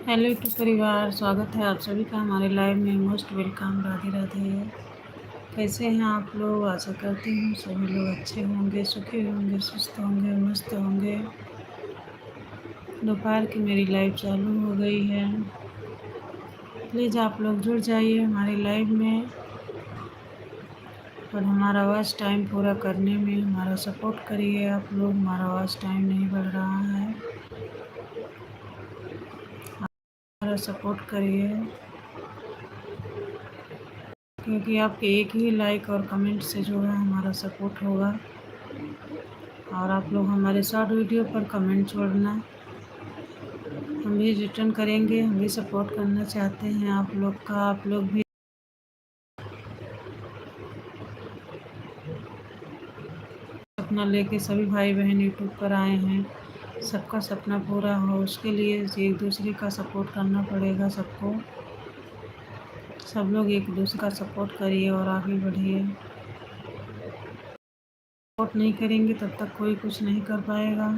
Hello YouTube परिवार, स्वागत है आप सभी का हमारे लाइव में। Most welcome. राधे राधे। कैसे हैं आप लोग? आशा करती हूँ सभी लोग अच्छे होंगे, सुखी होंगे, सुस्त होंगे, मस्त होंगे। दोपहर की मेरी लाइव चालू हो गई है। प्लीज़ आप लोग जुड़ जाइए हमारी लाइव में और हमारा वॉच टाइम पूरा करने में हमारा सपोर्ट करिए। आप लोग, हमारा वॉच टाइम नहीं बढ़ रहा है, हमारा सपोर्ट करिए, क्योंकि आपके एक ही लाइक और कमेंट से जो है हमारा सपोर्ट होगा। और आप लोग हमारे शॉर्ट वीडियो पर कमेंट छोड़ना, हम भी रिटर्न करेंगे। हम भी सपोर्ट करना चाहते हैं आप लोग का। आप लोग भी सपना लेके सभी भाई बहन यूट्यूब पर आए हैं, सबका सपना पूरा हो उसके लिए एक दूसरे का सपोर्ट करना पड़ेगा सबको। सब लोग एक दूसरे का सपोर्ट करिए और आगे बढ़िए। सपोर्ट नहीं करेंगे तब तक कोई कुछ नहीं कर पाएगा,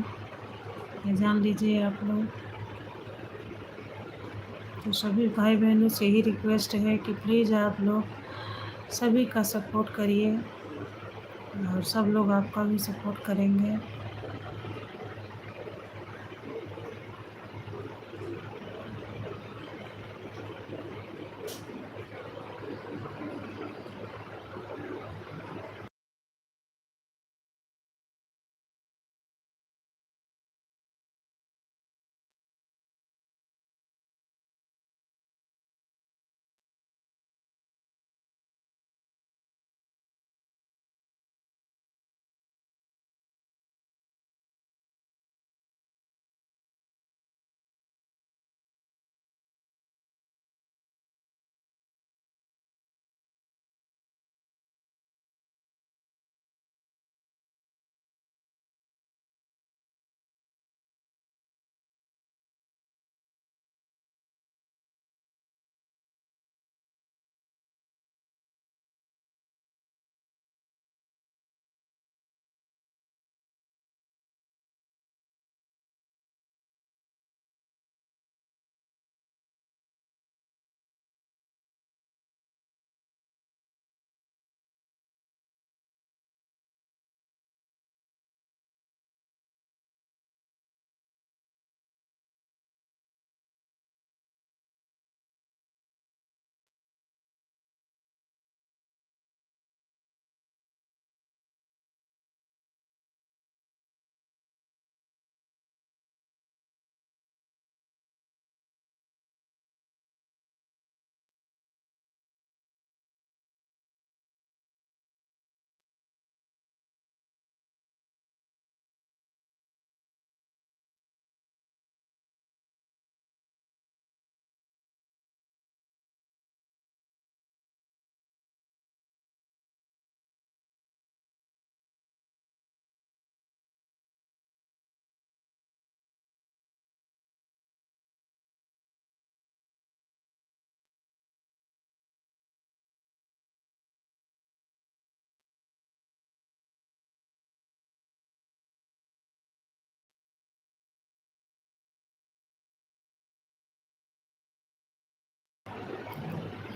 ये जान लीजिए आप लोग। तो सभी भाई बहनों से ही रिक्वेस्ट है कि प्लीज़ आप लोग सभी का सपोर्ट करिए और सब लोग आपका भी सपोर्ट करेंगे।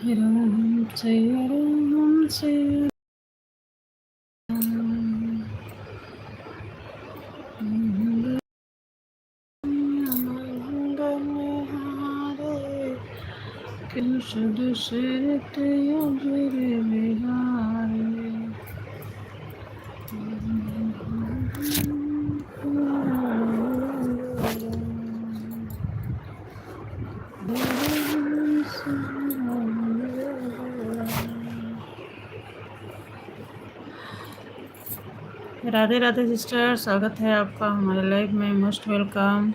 राम से राम से कृष्ण दशरथ अजर बिहारी। राधे राधे सिस्टर, स्वागत है आपका हमारे लाइव में। Most welcome.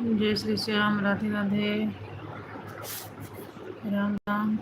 जय श्री श्याम। राधे राधे। राम राम।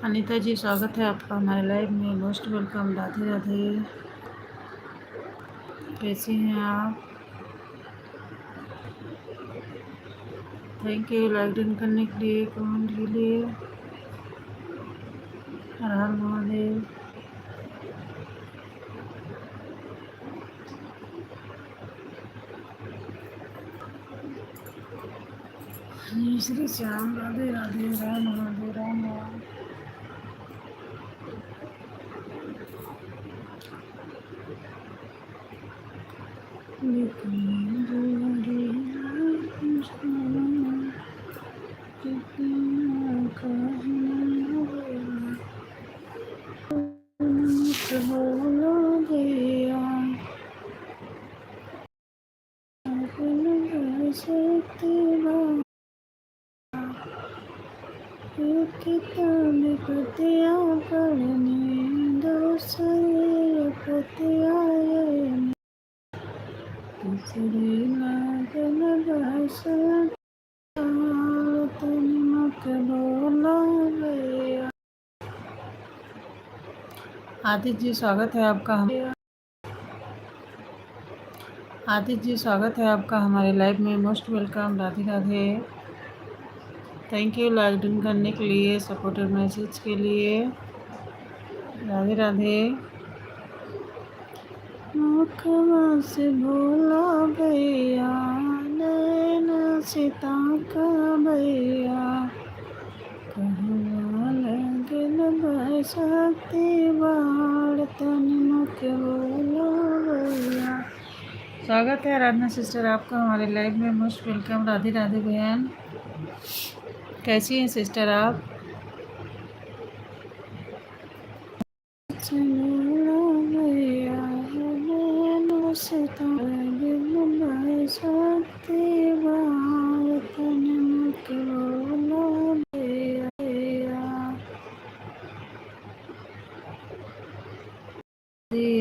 अनीता जी, स्वागत है आपका हमारे लाइव में। Most welcome. राधे राधे। कैसी हैं आप? थैंक यू लाइक डन करने के लिए, कमेंट के लिए। हर हर महादेव। जय श्री श्याम। राधे राधे। राम राधे। राम राम। किताब पतिया पढ़ने दूसरे पतिया तीसरी लागन बसा तन मत बोला गया। आदित्य जी, स्वागत है आपका आदित्य जी, स्वागत है आपका हमारे लाइव में। Most welcome. Radhe Radhe. Thank you like done करने के लिए, सपोर्टेड मैसेज के लिए। राधे राधे। मुखवा से बोला भैया, नैना सीता का भैया, कहवा लगल बसती बाड़ तन मुख बोला भैया। स्वागत है आराधना सिस्टर आपका हमारे लाइव में। Most welcome. राधे राधे बहन। कैसी हैं सिस्टर आप?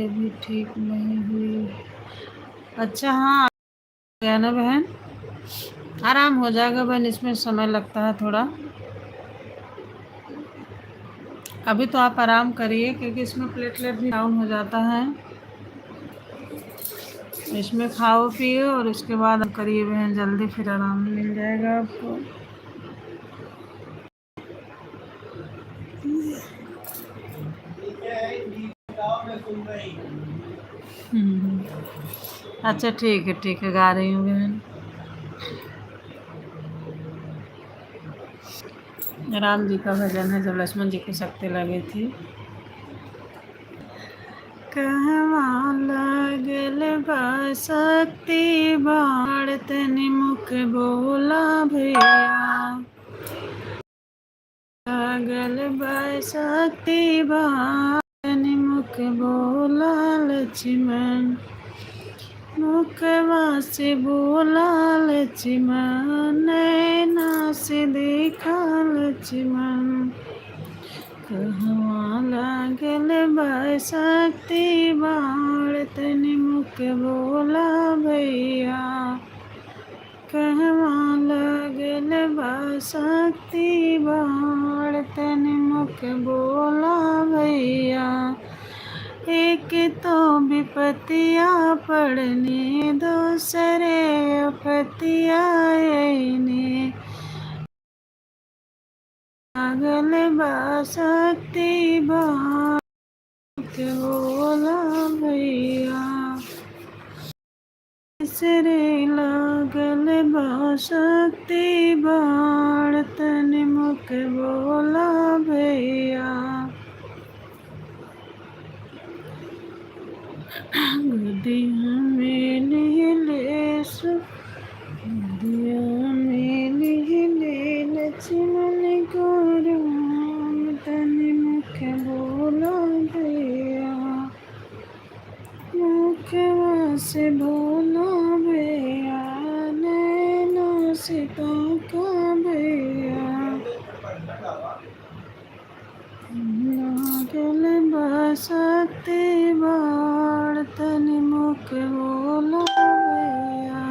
अभी ठीक नहीं हुई। अच्छा, हाँ गया ना बहन? आराम हो जाएगा बहन, इसमें समय लगता है थोड़ा। अभी तो आप आराम करिए क्योंकि इसमें प्लेटलेट भी डाउन हो जाता है। इसमें खाओ पियो और उसके बाद करिए बहन, जल्दी फिर आराम मिल जाएगा आपको। अच्छा ठीक है, गा रही हूँ बहन। राम जी का भजन है, जब लक्ष्मण जी को शक्ति लगी थी। कहवा लगल बसक्ति बाण तनि मुख बोला भैया, लगल बसक्ति बाण तनि मुख बोला लक्ष्मण, मुखवा से बोला लक्ष्मण, नैना से देखा लक्ष्मण, कहवा लागल बसक्ति बाण तनि मुख बोला भैया, कहवा लागल बसक्ति बाण तनि मुख बोला भैया, एक तो विपत्तिया पड़ने दूसरे आपत्तिया आईने, लागल बसक्ति बाण बोला भैया, तीसरे लागल बसक्ति बाण तनि मुख बोला भैया, गुदिया में ले गुदिया में ले लक्ष्मण को राम तनि मुख बोला भैया, मुखवा से बोला भैया, नैना सीता का भैया, लागल बसक्ति बाण तनि मुख बोला भैया।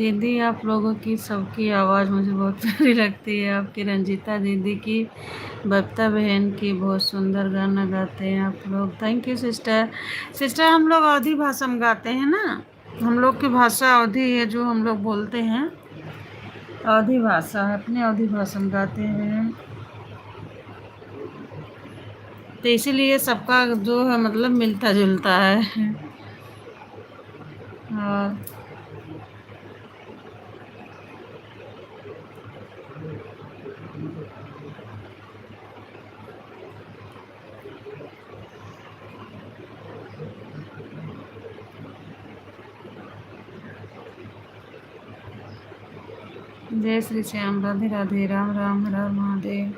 दीदी आप लोगों की सबकी आवाज़ मुझे बहुत प्यारी लगती है। आपकी रंजीता दीदी की, बबीता बहन की, बहुत सुंदर गाना गाते हैं आप लोग। Thank you sister. सिस्टर हम लोग अवधी भाषा में गाते हैं ना, हम लोग की भाषा अवधी है जो हम लोग बोलते हैं, अवधी भाषा है, अपने अवधी भाषा में गाते हैं। तो इसीलिए सबका जो है मतलब मिलता जुलता है। और जय श्री श्याम, राधे राधे, राम राम, हर हर महादेव।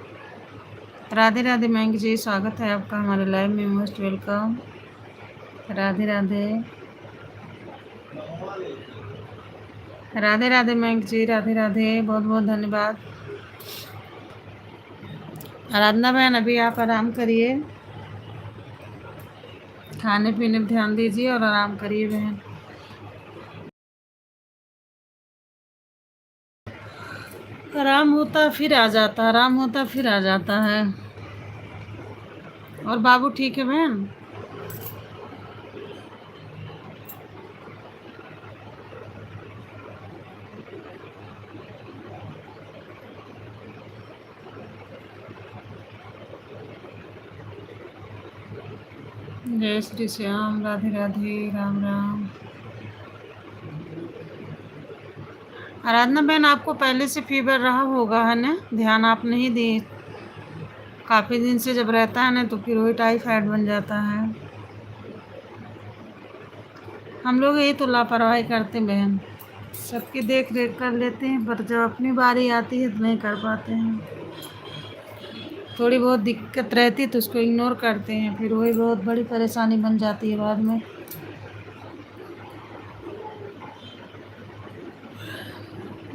राधे राधे मयंक जी, स्वागत है आपका हमारे लाइव में, मोस्ट वेलकम। राधे राधे, राधे राधे मयंक जी, राधे राधे, बहुत बहुत धन्यवाद। आराधना बहन अभी आप आराम करिए, खाने पीने पर ध्यान दीजिए और आराम करिए बहन। आराम होता फिर आ जाता, आराम होता फिर आ जाता है। और बाबू ठीक है बहन? जय श्री श्याम, राधे राधे, राम राम। आराधना बहन आपको पहले से फीवर रहा होगा है ना, ध्यान आप नहीं दिए। काफ़ी दिन से जब रहता है ना तो फिर वही टाइफाइड बन जाता है। हम लोग यही तो लापरवाही करते हैं बहन, सबकी देख रेख कर लेते हैं पर जब अपनी बारी आती है तो नहीं कर पाते हैं। थोड़ी बहुत दिक्कत रहती है तो उसको इग्नोर करते हैं, फिर वही बहुत बड़ी परेशानी बन जाती है बाद में।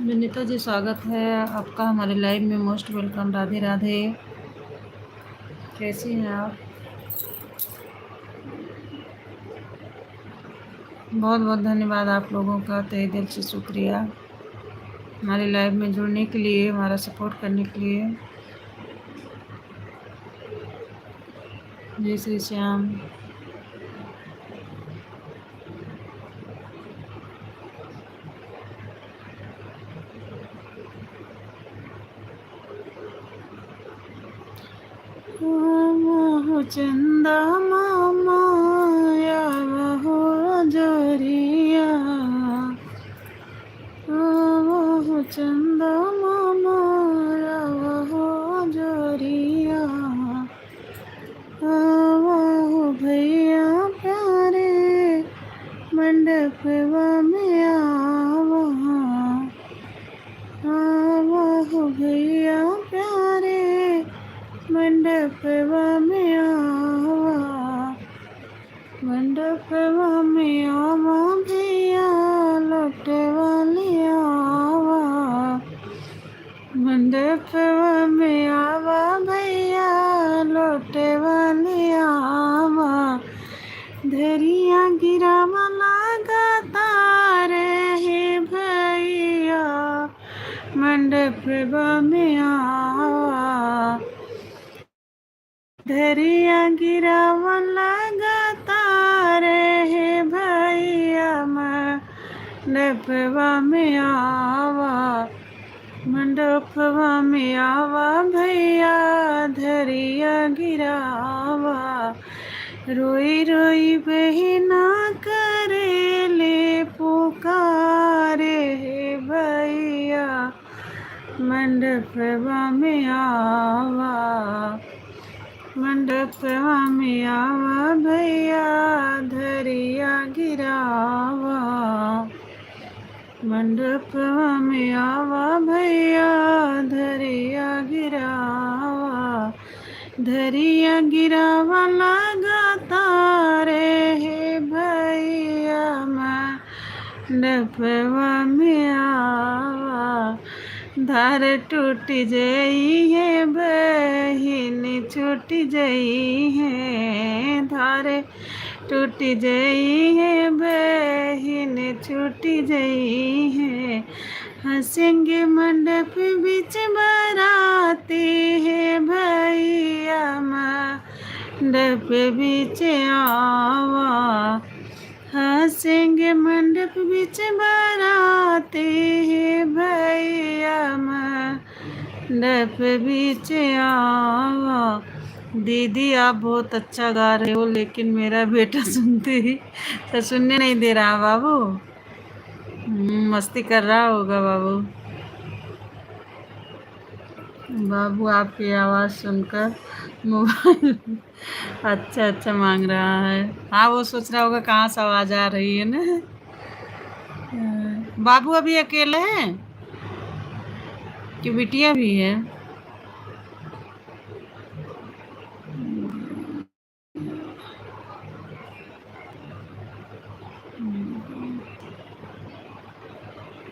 विनीता जी स्वागत है आपका हमारे लाइव में, मोस्ट वेलकम। राधे राधे, कैसी हैं आप? बहुत बहुत धन्यवाद आप लोगों का, तहे दिल से शुक्रिया हमारे लाइव में जुड़ने के लिए, हमारा सपोर्ट करने के लिए। जय श्री श्याम। चंदा मामा या वो जोरिया, वो चंदा मामा या वो जोरिया, वो भैया प्यारे मंडपवा में आवा, वो भैया प्यारे मंडपवा में आवा, मंडपवा में आवा भैया लौटवा ले आवा, मंडपवा में आवा भैया लौटवा ले आवा, धरिया गिरावा लगाता रहे भैया मंडपवा में आवा, धरिया गिरावा लगाता रहे भैया मंडपवा में आवा, मंडपवा में आवा भैया धरिया गिरावा, रोई रोई बहिना करे ले पुकारे भैया मंडपवा में आवा, मंडपवा में आवा भैया धरिया गिरावा, मंडपवा में आवा भैया धरिया गिरावा, धरिया गिरावा लगाता रहे भैया मंडपवा में आवा, धार टूट जई है बहिन छूट जई है, धार टूटी जई है बहिन छूटी जई है, हंसेंगे मंडप बीच बाराती है भैया मंडप बीच आवा, हंसेंगे मंडप बीच बाराती है भैया मंडप बीच आवा। दीदी आप बहुत अच्छा गा रहे हो, लेकिन मेरा बेटा सुनते ही तो सुनने नहीं दे रहा बाबू। मस्ती कर रहा होगा बाबू। बाबू आपकी आवाज़ सुनकर मोबाइल अच्छा अच्छा मांग रहा है। हाँ वो सोच रहा होगा कहाँ से आवाज़ आ रही है ना। बाबू अभी अकेले हैं कि बिटिया भी है?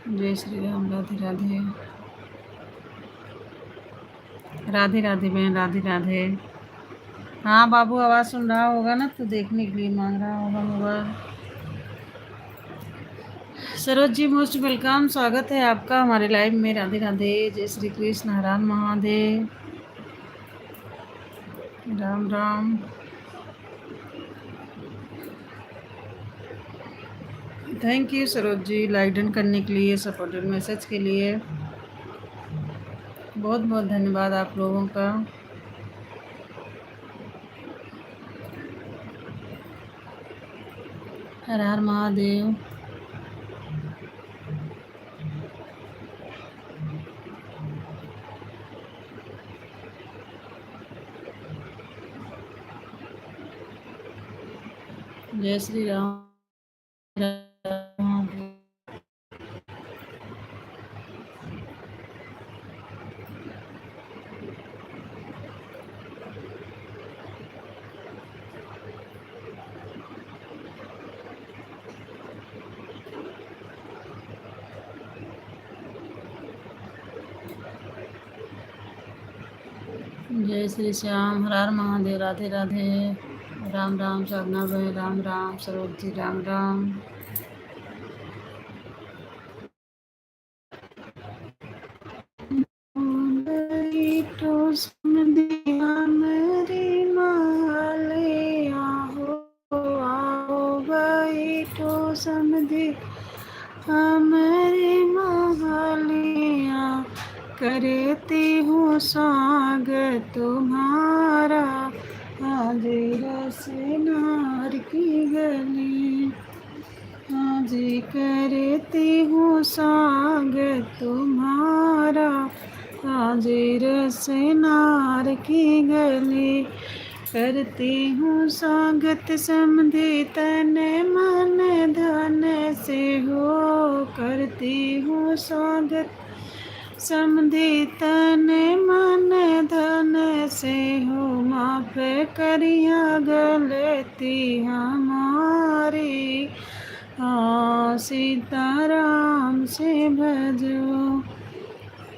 जय श्री राम। राधे राधे। राधे राधे बहन, राधे राधे। हाँ बाबू आवाज़ सुन रहा होगा ना, तो देखने के लिए मांग रहा होगा mobile. Saroj ji most welcome, स्वागत है आपका हमारे लाइव में। राधे राधे, जय श्री कृष्ण, हर हर Mahadev, Ram Ram. Thank you Saroj ji like done करने के लिए, सपोर्टेड मैसेज के लिए बहुत बहुत धन्यवाद आप लोगों का। हर हर महादेव। जय श्री राम। जय श्री श्याम, हर हर महादेव, राधे राधे, राम राम। साधना बहन राम राम, सरोज जी राम राम। तो सुन दिया मेरी माले, आओ आओ बैठो समझे हमारे महालिया, करती हूँ स्वागत तुम्हारा हाजिर से नार की गली, हाजी करती हूँ स्वागत तुम्हारा हाजिर से नार की गली, करती हूँ स्वागत समझे तन मन धन से हो, करती हूँ स्वागत समझे तन मन धन से हो, माफ करिया गलती हमारी, हाँ सीताराम से भजो,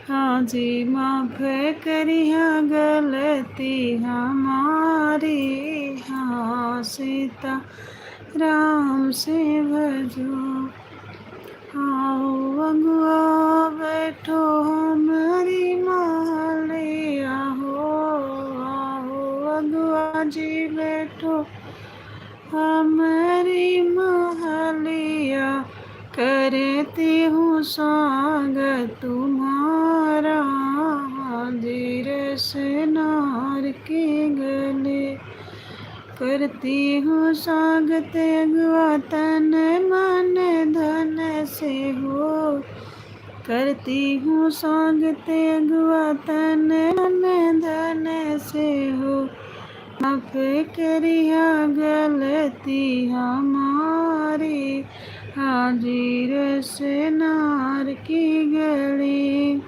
हाँ जी माफ करिया गलती हमारी, हाँ सीता राम से भजो। आओ अगुआ बैठो हमारी माले, आओ आओ अगुआ जी बैठो हमारी महलिया, करती हूँ स्वागत तुम्हारा हाजिर से नार के गले, करती हूँ स्वागत अगुआ तन मन धन से हो, करती हूँ स्वागत अगुआ तन मन धन से हो, माफ करिया गलती हमारी, हाजिर से नार की गली,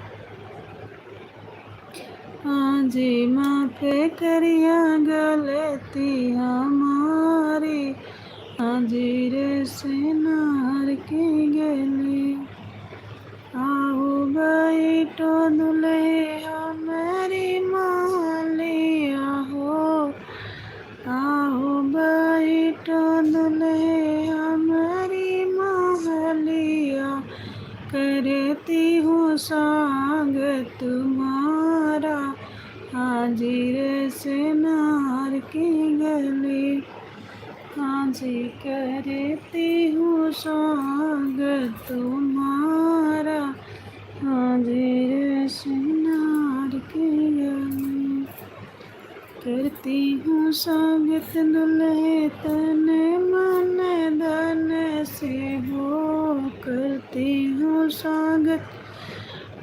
हाँ जी माफ करिया गलती हमारी, हाजिर से नार की गली, आओ बैठो दुल्हे हमारी मालिया हो, आओ बैठो नार की गली। आज करती हूँ स्वागत तुम्हारा, हाजिर सिनार की गली। करती हूँ स्वागत दुल्हे तन मन धन से हो, करती हूँ स्वागत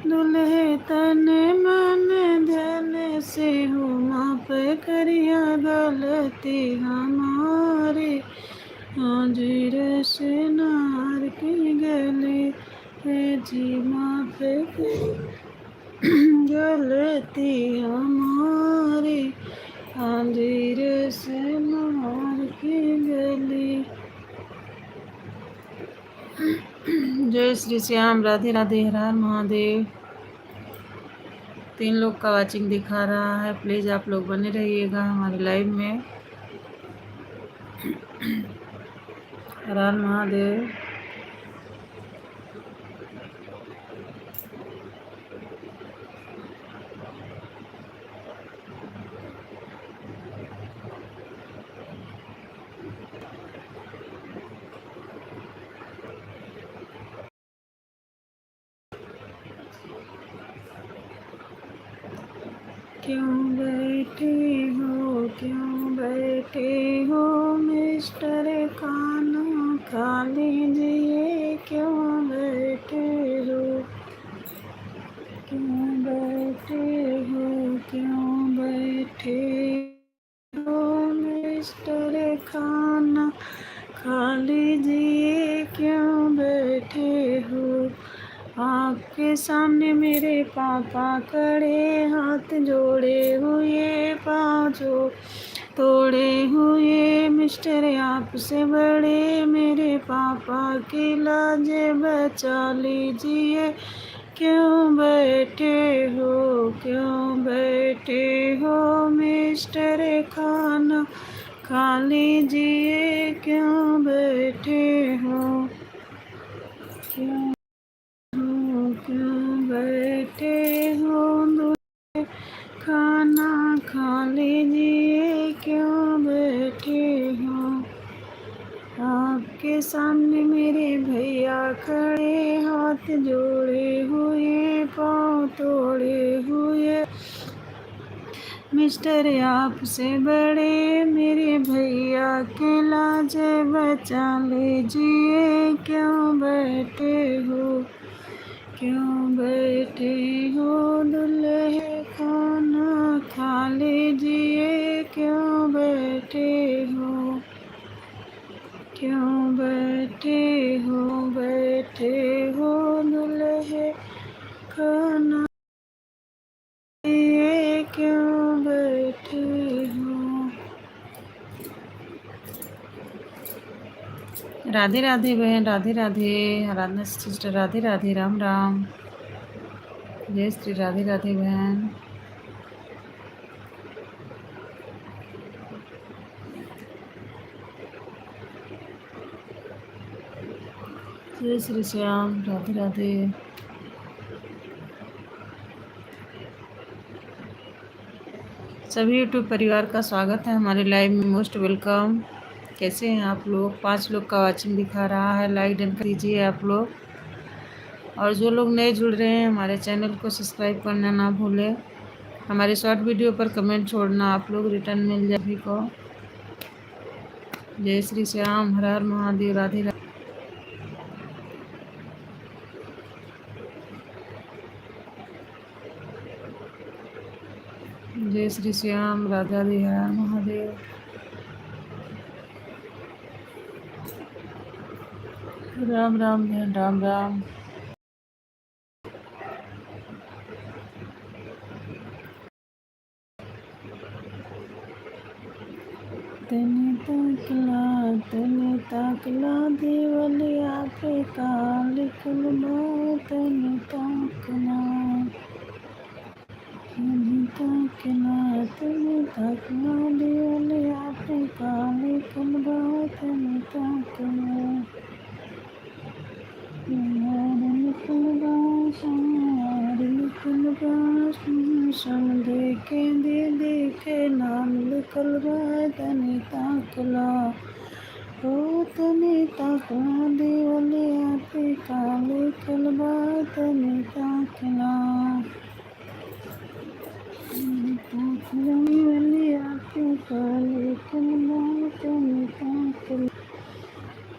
दुल्हे तन मन धन से हो। माफ करिया गलती हमारी, हाजिर सिनार की गली। है जी माफ गलती हमारी, हाजिर सिनार की गली। जय श्री श्याम, राधे राधे, हर हर महादेव। 3 लोग का वाचिंग दिखा रहा है, प्लीज़ आप लोग बने रहिएगा हमारे लाइव में। हर हर महादेव। क्यों बैठे हो मिस्टर, खाना खा लीजिए। क्यों बैठे हो, क्यों बैठे हो मिस्टर, खाना खा लीजिए। क्यों बैठे हो, आपके सामने मेरे पापा खड़े, हाथ जोड़े हुए, पाँव तोड़े हुए। मिस्टर आपसे बड़े मेरे पापा की लाज बचा लीजिए। क्यों बैठे हो मिस्टर, खाना खा लीजिए। क्यों बैठे हो, क्यों बैठे हो दूल्हे, खाना खा लीजिए। क्यों बैठे हो, आपके सामने मेरे भैया खड़े, हाथ जोड़े हुए, पाँव तोड़े हुए। मिस्टर आपसे बड़े मेरे भैया के लाज बचा लीजिए। क्यों बैठे हो दुल्हे, खाना खा लीजिए। क्यों बैठे हो, क्यों बैठे हो दुल्हे, खाना लिए। क्यों बैठे हो। राधे राधे बहन, राधे राधे, आराधना सिस्टर, राधे राधे, राम राम, जय श्री राधे राधे बहन। जय श्री श्याम, राधे राधे। सभी यूट्यूब परिवार का स्वागत है हमारे लाइव में, मोस्ट वेलकम। कैसे हैं आप लोग? 5 लोग का वाचिंग दिखा रहा है, लाइक डन कीजिए आप लोग। और जो लोग नए जुड़ रहे हैं हमारे चैनल को सब्सक्राइब करना ना भूलें। हमारे शॉर्ट वीडियो पर कमेंट छोड़ना आप लोग, रिटर्न मिल जाए सभी को। जय श्री श्याम, हर हर महादेव, राधे राधे। जय श्री श्याम, राधे राधे, हर हर महादेव। राम राम बहन, राम राम। तने ताकला देवलिया पे काल कुलबा। तने ताकला देवलिया पे काल कुलबा। तने ताकला देखे दे देखे नाम लिखल बा तनी ताकला हो तनी ताकला देवले आपे काले कलबा तनी ताकला देवले आपे काले कलबा तनी ताकला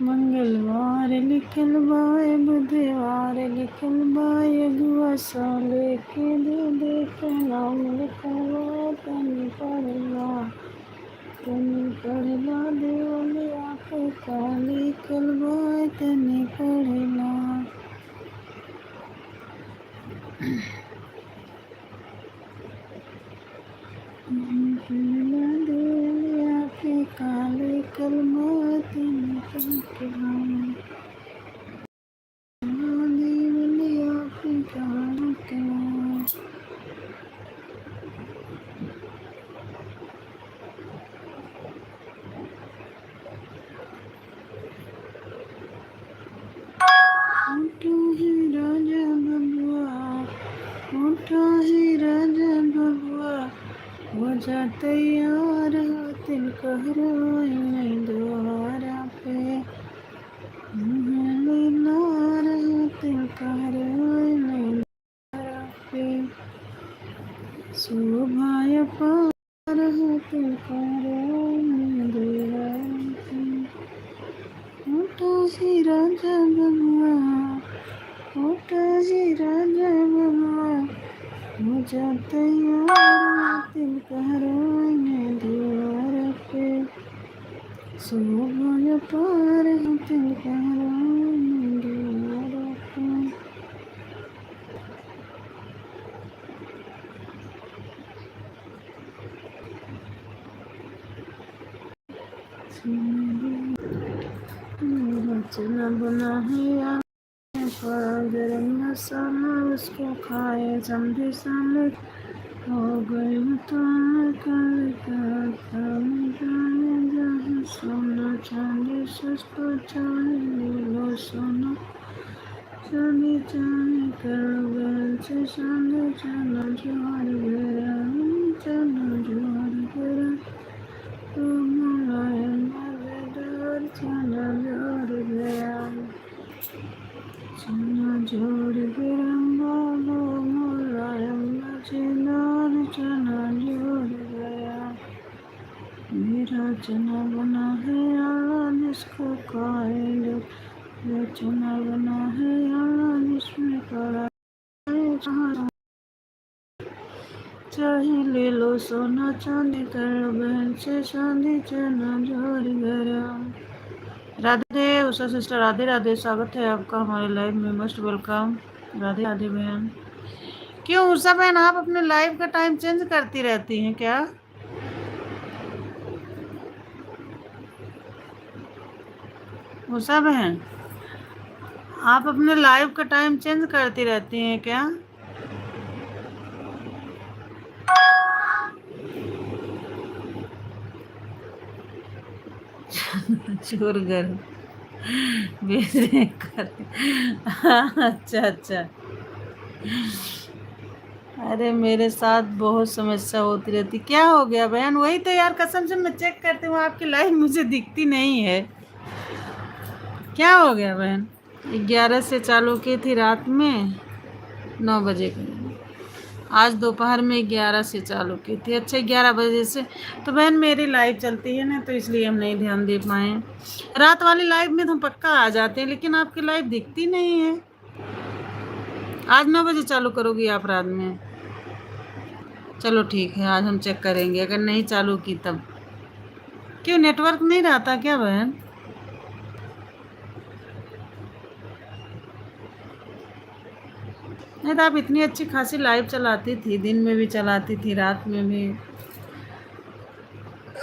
मंगलवार लिखल बाय बुधवार लिखल बाय अगुआ साले के दे देख नाम लिखल तनी पढ़ला देवले आपे काले कलबा तनी पढ़ला देवले आपे काले कलबा तनी पढ़ला देवले आपे काले कलबा उठा है राजा बबुआ उठा है राजा बबुआ हो जा तैयार हो तिल कहरो द्वारा पे लार हो तिल कहरो द्वारा पे शोभाय पार हो तिल कहरो द्वारा पे उठा है राजा बबुआ उठा है राजा बबुआ हो जा तैयार तिल कहरो द्वार पे शोभाय पार हो तिल कहरो द्वार पे रचना बना है गरम मसाला उसको खाए समझे साले हो गए तो कल का जाने जहाँ सोना चांदी सस्ता चाहे ले लो सोना चांदी चाहे कर गल से चांदी चना जोहर गया चना जोहर गया तो मुलायम मजेदार चना जोहर गया चना जोड़ गरम बालो मुलायम मजेदार चना जोड़ गया मेरा चना बना है आला जिसको खाए लोग ये चना बना है आला जिसमें कड़ा चाहे ले लो सोना चांदी कर बहन से चांदी चना जोड़ गरम। राधे उषा सिस्टर राधे राधे, स्वागत है आपका हमारे लाइव में, मोस्ट वेलकम। राधे राधे बहन। क्यों उषा बहन आप अपने लाइव का टाइम चेंज करती रहती हैं क्या? उषा बहन आप अपने लाइव का टाइम चेंज करती रहती हैं क्या? चोर घर बेच रहे कर। अच्छा अच्छा, अरे मेरे साथ बहुत समस्या होती रहती। क्या हो गया बहन? वही तो यार, कसम से मैं चेक करती हूँ आपकी लाइव मुझे दिखती नहीं है। क्या हो गया बहन? 11 से चालू की थी रात में 9 बजे के, आज दोपहर में 11 से चालू की थी। अच्छा 11 बजे से तो बहन मेरी लाइव चलती है ना, तो इसलिए हम नहीं ध्यान दे पाए। रात वाली लाइव में तो हम पक्का आ जाते हैं, लेकिन आपकी लाइव दिखती नहीं है। आज 9 बजे चालू करोगी आप रात में? चलो ठीक है, आज हम चेक करेंगे। अगर नहीं चालू की तब क्यों, नेटवर्क नहीं रहता क्या बहन? नहीं तो आप इतनी अच्छी खासी लाइव चलाती थी, दिन में भी चलाती थी, रात में भी।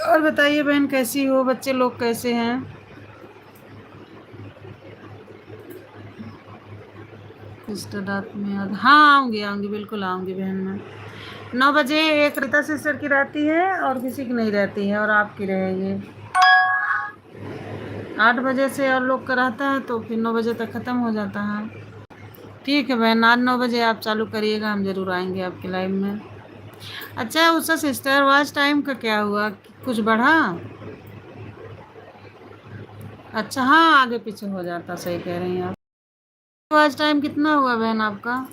और बताइए बहन कैसी हो, बच्चे लोग कैसे हैं? सिस्टर रात में हाँ आऊँगी बिल्कुल आऊँगी बहन। मैं 9 बजे एक रीता सिस्टर की रहती है और किसी की नहीं रहती है, और आपकी रहेगी। 8 बजे से और लोग का रहता है तो फिर 9 बजे तक ख़त्म हो जाता है। ठीक है बहन, आज 9 बजे आप चालू करिएगा, हम ज़रूर आएंगे आपके लाइव में। अच्छा उसका सिस्टर वॉच टाइम का क्या हुआ, कुछ बढ़ा? अच्छा हाँ, आगे पीछे हो जाता, सही कह रही हैं आप। वॉच टाइम कितना हुआ बहन आपका?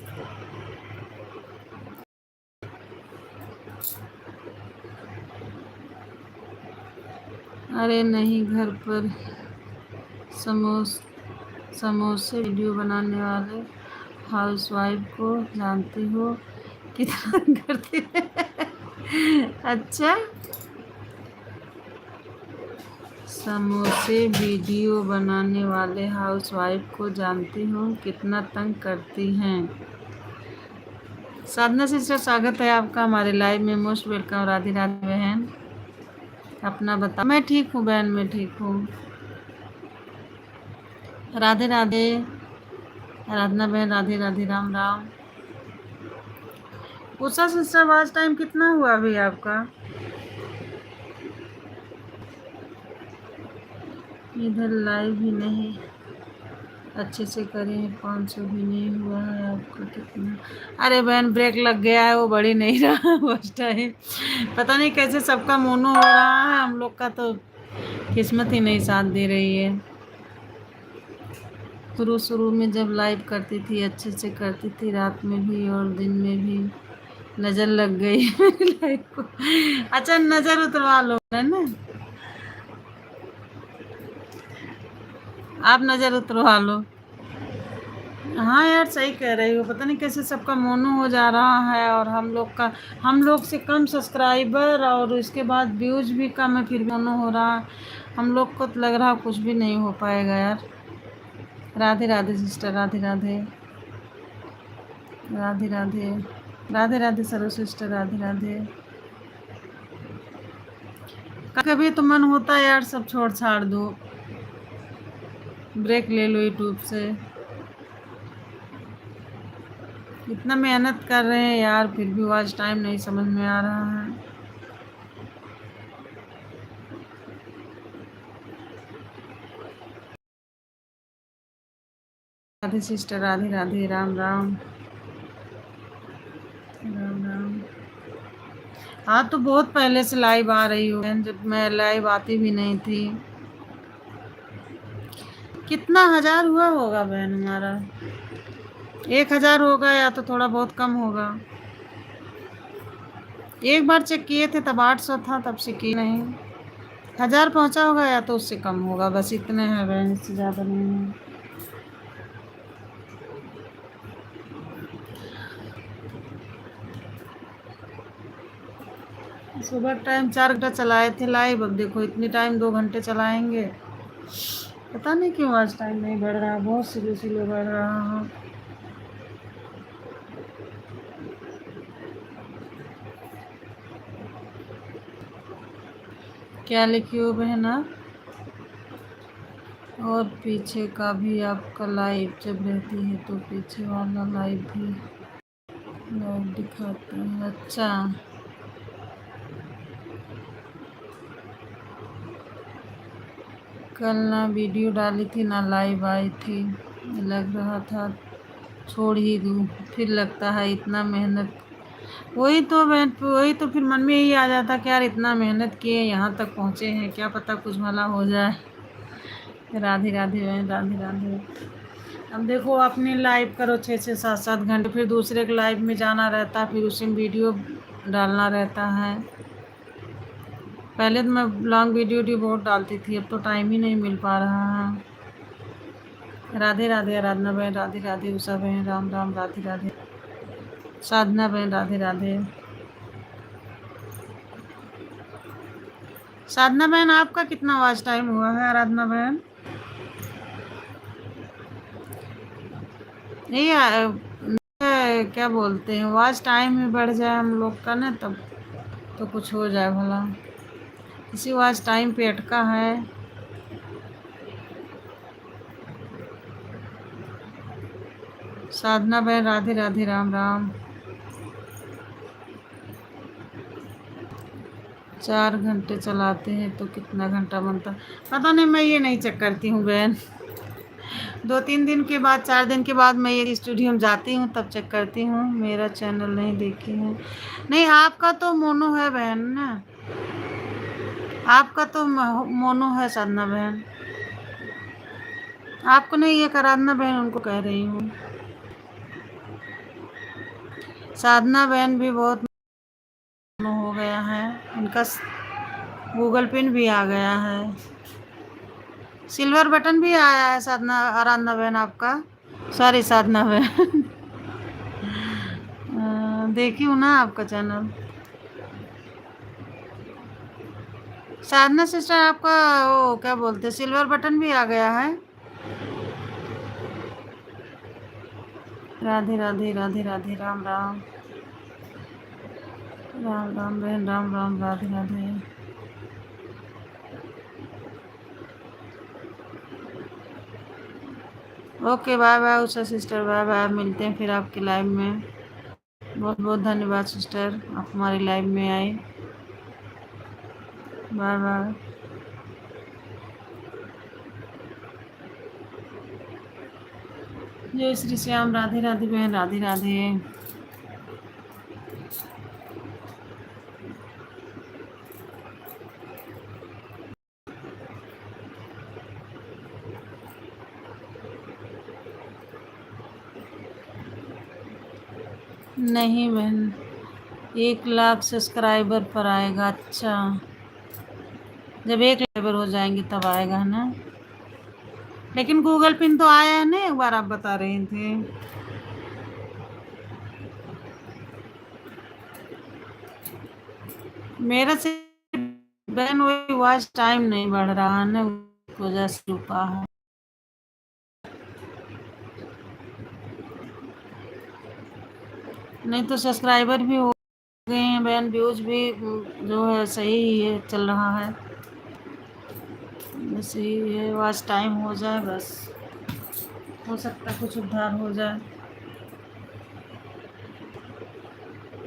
अरे नहीं, घर पर समोस समोसे वीडियो बनाने वाले हाउसवाइफ को जानती हो कितना करती है? अच्छा, समोसे वीडियो बनाने वाले हाउसवाइफ को जानती हूँ कितना तंग करती हैं। साधना सिस्टर, स्वागत है आपका हमारे लाइव में, मोस्ट वेलकम। राधे राधे बहन, अपना बता। मैं ठीक हूँ बहन, मैं ठीक हूँ। राधे राधे आराधना बहन, Radhe Radhe, Ram Ram. Usha sister, watch time कितना हुआ अभी आपका? इधर लाइव ही नहीं अच्छे से करें, 500 भी नहीं हुआ है आपका कितना? अरे बहन ब्रेक लग गया है, वो बढ़ी नहीं रहा वॉच टाइम। पता नहीं कैसे सबका मोनो हो रहा है, हम लोग का तो किस्मत ही नहीं साथ दे रही है। शुरू शुरू में जब लाइव करती थी अच्छे से करती थी, रात में भी और दिन में भी। नज़र लग गई मेरी लाइव को। अच्छा नज़र उतरवा लो है ना, आप नज़र उतरवा लो। हाँ यार सही कह रही हो, पता नहीं कैसे सबका मोनो हो जा रहा है, और हम लोग से कम सब्सक्राइबर और इसके बाद व्यूज भी कम है, फिर भी मोनो हो रहा है। हम लोग को तो लग रहा कुछ भी नहीं हो पाएगा यार। राधे राधे सिस्टर, राधे राधे राधे राधे राधे राधे सरो सिस्टर, राधे राधे। कभी तो मन होता है यार सब छोड़ छाड़ दो, ब्रेक ले लो यूट्यूब से। इतना मेहनत कर रहे हैं यार, फिर भी वॉच टाइम नहीं समझ में आ रहा है। राधे सिस्टर, राधे राधे, राम राम, राम राम। हाँ तो बहुत पहले से लाइव आ रही हूँ, जब मैं लाइव आती भी नहीं थी। कितना 1000 हुआ होगा बहन हमारा? 1000 होगा या तो थोड़ा बहुत कम होगा। एक बार चेक किए थे तब 800 था, तब से की नहीं। 1000 पहुँचा होगा या तो उससे कम होगा, बस इतने हैं बहन, इससे ज़्यादा नहीं है। सुबह टाइम 4 घंटा चलाए थे लाइव, अब देखो इतनी टाइम 2 घंटे चलाएंगे। पता नहीं क्यों आज टाइम नहीं बढ़ रहा, बहुत स्लो स्लो बढ़ रहा है। क्या लिखी हो बहन आप? और पीछे का भी आपका लाइव जब रहती है तो पीछे वाला लाइव भी लाइव दिखाते हैं। अच्छा कल ना वीडियो डाली थी ना लाइव आई थी, लग रहा था छोड़ ही दूँ, फिर लगता है इतना मेहनत। वही तो फिर मन में यही आ जाता कि यार इतना मेहनत किए यहाँ तक पहुँचे हैं, क्या पता कुछ भला हो जाए। राधे राधे बहन, राधे राधे। अब देखो अपने लाइव करो 6-7 घंटे, फिर दूसरे के लाइव में जाना रहता है, फिर उसी में वीडियो डालना रहता है। पहले तो मैं लॉन्ग वीडियो बहुत डालती थी, अब तो टाइम ही नहीं मिल पा रहा है। राधे राधे आराधना बहन, राधे राधे उषा बहन, राम राम, राधे राधे साधना बहन, राधे राधे। साधना बहन आपका कितना वॉच टाइम हुआ है? आराधना बहन नहीं क्या बोलते हैं, वॉच टाइम ही बढ़ जाए हम लोग का ना, तब तो कुछ हो जाए भला। इसी वॉच टाइम पे अटका है। साधना बहन, राधे राधे, राम राम। 4 घंटे चलाते हैं तो कितना घंटा बनता, पता नहीं, मैं ये नहीं चेक करती हूँ बहन। 2-3 दिन के बाद, 4 दिन के बाद मैं ये स्टूडियो में जाती हूँ, तब चेक करती हूँ। मेरा चैनल नहीं देखी है। नहीं, आपका तो मोनो है बहन ना, आपका तो मोनो है साधना बहन। आपको नहीं, ये आराधना बहन उनको कह रही हूँ। साधना बहन भी बहुत मोनो हो गया है, उनका गूगल पिन भी आ गया है, सिल्वर बटन भी आया है साधना, आराधना बहन आपका। सॉरी साधना बहन। देखी हूँ ना आपका चैनल। साधना सिस्टर, आपका वो क्या बोलते, सिल्वर बटन भी आ गया है। राधे राधे राधे राधे, राम राम, राम राम बहन, Ram Ram, Radhe Radhe. Okay, bye bye Usha sister, bye bye, मिलते हैं फिर आपके लाइव में। बहुत बहुत धन्यवाद सिस्टर, आप हमारी लाइव में आए। Bye bye. जय श्री श्याम, राधे राधे बहन, राधे राधे। नहीं बहन, 1 लाख सब्सक्राइबर पर आएगा। अच्छा, जब 1 लाख हो जाएंगे तब आएगा, है ना। लेकिन गूगल पिन तो आया है ना, एक बार आप बता रहे थे। मेरा से बहन वही वॉच टाइम नहीं बढ़ रहा है ना, उस वजह से रुका है। नहीं तो सब्सक्राइबर भी हो गए हैं बहन, व्यूज भी जो है सही है, चल रहा है। बस यही है, वॉच टाइम हो जाए बस, हो सकता है कुछ उद्धार हो जाए।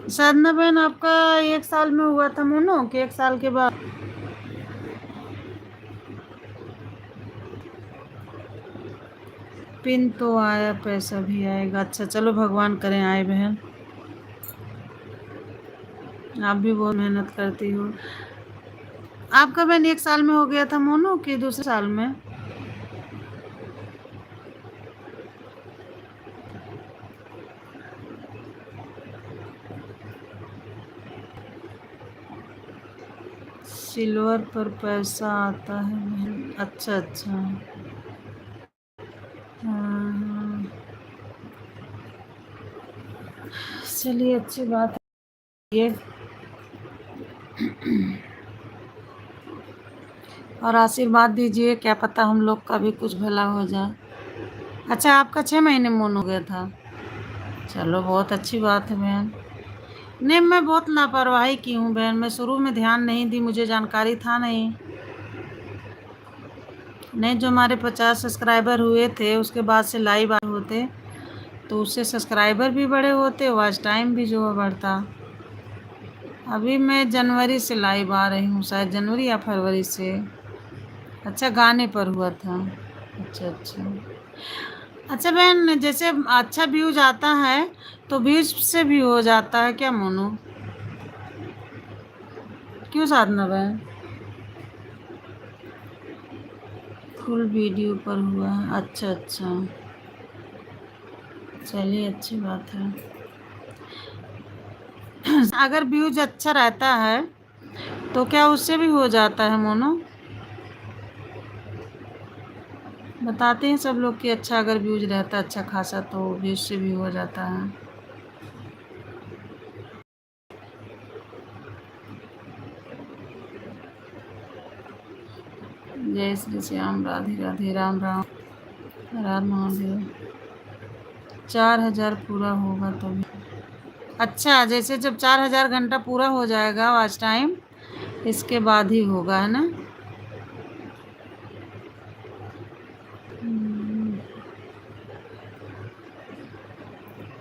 साधना बहन, आपका 1 साल में हुआ था मोनो कि 1 साल के बाद? पिन तो आया, पैसा भी आएगा। अच्छा चलो, भगवान करें आए बहन, आप भी बहुत मेहनत करती हो। आपका बहन 1 साल में हो गया था मोनो कि दूसरे साल में? सिल्वर पर पैसा आता है बहन, अच्छा अच्छा। हाँ, चलिए अच्छी बात है ये। और आशीर्वाद दीजिए, क्या पता हम लोग का भी कुछ भला हो जाए। अच्छा, आपका 6 महीने मोन हो गया था। चलो बहुत अच्छी बात है बहन। नहीं, मैं बहुत लापरवाही की हूँ बहन, मैं शुरू में ध्यान नहीं दी, मुझे जानकारी था नहीं। नहीं, जो हमारे 50 सब्सक्राइबर हुए थे उसके बाद से लाइव आए होते तो उससे सब्सक्राइबर भी बड़े होते, वॉच टाइम भी जो है बढ़ता। अभी मैं जनवरी से लाइव आ रही हूँ, शायद जनवरी या फरवरी से। अच्छा, गाने पर हुआ था। अच्छा अच्छा। अच्छा बहन, जैसे अच्छा व्यूज आता है तो व्यूज से भी हो जाता है क्या मोनू? क्यों साधना बहन? फुल वीडियो पर हुआ है, अच्छा अच्छा। चलिए अच्छी बात है। अगर व्यूज अच्छा रहता है तो क्या उससे भी हो जाता है मोनो? बताते हैं सब लोग कि अच्छा, अगर व्यूज रहता अच्छा खासा तो व्यूज से भी हो जाता है। जय श्री श्याम, राधे राधे, राम राम, राम महादेव। 4,000 पूरा होगा तभी। अच्छा, जैसे जब 4,000 घंटा पूरा हो जाएगा वॉच टाइम, इसके बाद ही होगा, है ना।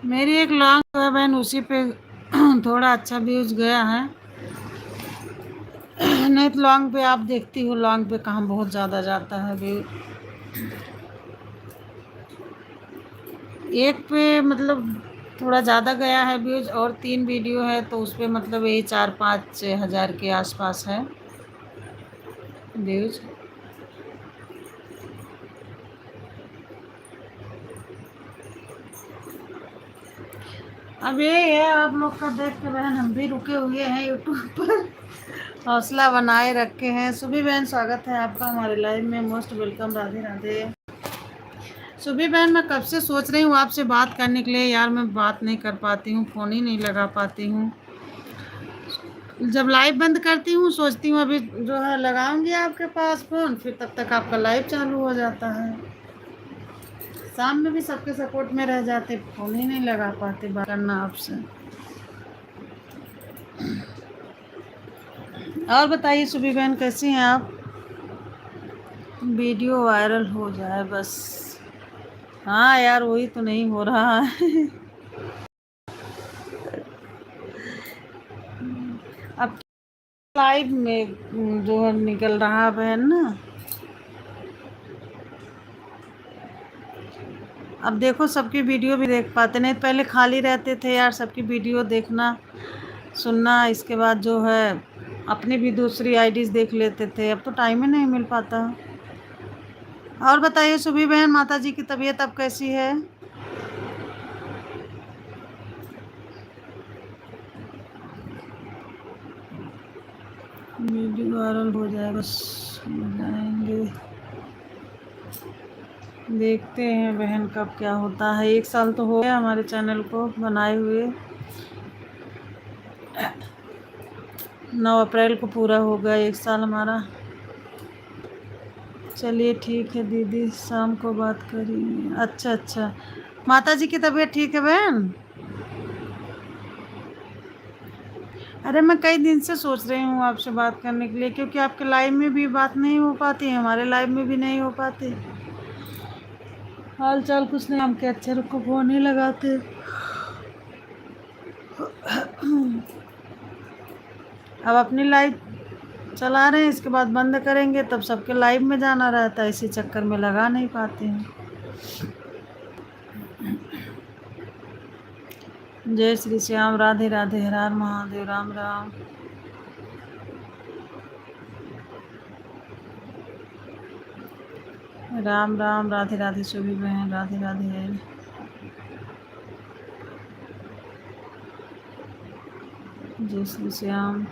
मेरी एक लॉन्ग है बहन, उसी पे थोड़ा अच्छा व्यूज गया है। नहीं तो लॉन्ग पे आप देखती हो, लॉन्ग पे कहाँ बहुत ज़्यादा जाता है व्यू। एक पे मतलब थोड़ा ज़्यादा गया है व्यूज, और 3 वीडियो है तो उस पे मतलब यही 4-5 हज़ार के आसपास है व्यूज। अब ये है आप लोग का देख के बहन हम भी रुके हुए हैं यूट्यूब पर, हौसला बनाए रखे हैं। सुबह बहन स्वागत है आपका हमारे लाइव में, मोस्ट वेलकम, राधे राधे। सुबह बहन मैं कब से सोच रही हूँ आपसे बात करने के लिए यार, मैं बात नहीं कर पाती हूँ, फ़ोन ही नहीं लगा पाती हूँ। जब लाइव बंद करती हूँ सोचती हूँ अभी जो है लगाऊंगी आपके पास फ़ोन, फिर तब तक आपका लाइव चालू हो जाता है। शाम में भी सबके सपोर्ट में रह जाते, फ़ोन ही नहीं लगा पाते बात करना आपसे। और बताइए सुबह बहन कैसी हैं आप? वीडियो वायरल हो जाए बस। हाँ यार वही तो नहीं हो रहा है। अब लाइव में जो है निकल रहा बहन ना, अब देखो सबकी वीडियो भी देख पाते, नहीं पहले खाली रहते थे यार, सबकी वीडियो देखना सुनना, इसके बाद जो है अपनी भी दूसरी आईडीज देख लेते थे, अब तो टाइम ही नहीं मिल पाता। और बताइए सुबह बहन, माता जी की तबीयत अब कैसी है? वीडियो वायरल हो जाए बस, हो जाएंगे, देखते हैं बहन कब क्या होता है। 1 साल तो हो गया हमारे चैनल को बनाए हुए, 9 अप्रैल को पूरा हो गया 1 साल हमारा। चलिए ठीक है दीदी, शाम को बात करेंगे। अच्छा अच्छा, माता जी की तबीयत ठीक है बहन? अरे मैं कई दिन से सोच रही हूँ आपसे बात करने के लिए, क्योंकि आपके लाइव में भी बात नहीं हो पाती, हमारे लाइव में भी नहीं हो पाती। हाल चाल कुछ नहीं, हम के अच्छे को फ़ोन ही लगाते। अब अपनी लाइव चला रहे हैं, इसके बाद बंद करेंगे, तब सबके लाइव में जाना रहता है, इसी चक्कर में लगा नहीं पाते हैं। जय श्री श्याम, राधे राधे, हर हर महादेव, राम राम। राम राम, राधे राधे सभी बहन, राधे राधे। जय श्री श्याम।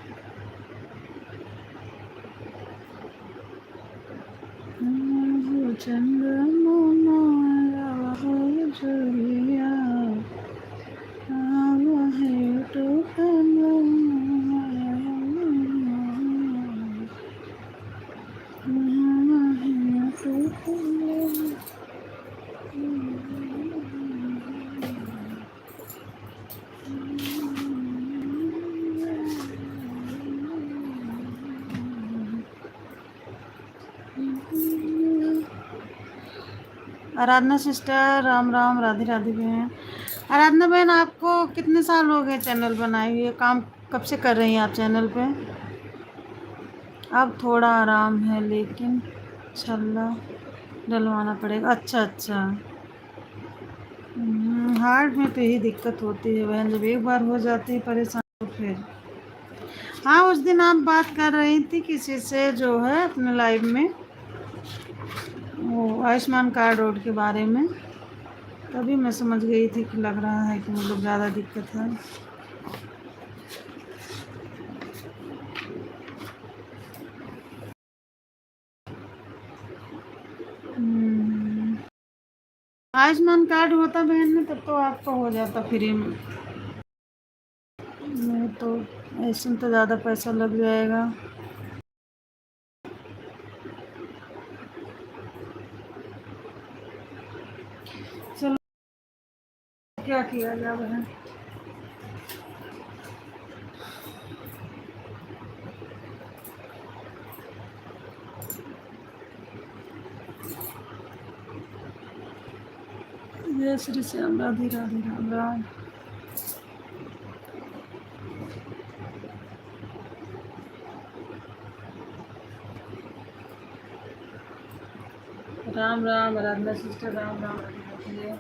आराधना सिस्टर, राम राम, राधे राधे बहन। आराधना बहन आपको कितने साल हो गए चैनल बनाए हुए? काम कब से कर रही हैं आप चैनल पे? अब थोड़ा आराम है लेकिन छल्ला डलवाना पड़ेगा। अच्छा अच्छा, हार्ट में तो यही दिक्कत होती है बहन, जब एक बार हो जाती है परेशान तो फिर। हाँ उस दिन आप बात कर रही थी किसी से जो है अपने लाइव में, वो आयुष्मान कार्ड रोड के बारे में, तभी मैं समझ गई थी कि लग रहा है कि मतलब ज़्यादा दिक्कत है। आयुष्मान कार्ड होता बहन में तब तो आपका हो जाता फ्री में, नहीं तो ऐसे तो ज़्यादा पैसा लग जाएगा। चलो क्या किया जाए बहन। जय श्री श्याम, राधे राधे, राम राम। राम राम आराधना सिस्टर, राम राम राधे।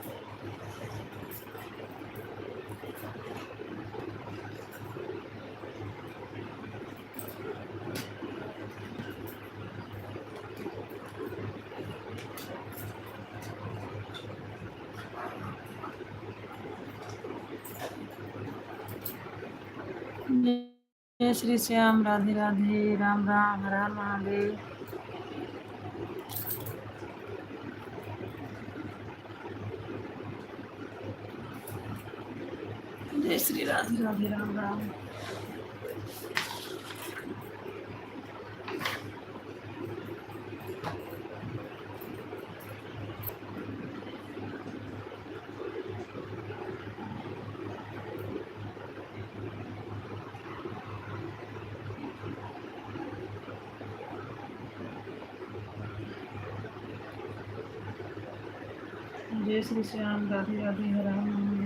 जय श्री श्याम, राधे राधे, राम राम, हर हर महादेव। जय श्री राधे राधे, राम राम। जय श्री श्याम, राधे राधे, हर हर महादेव।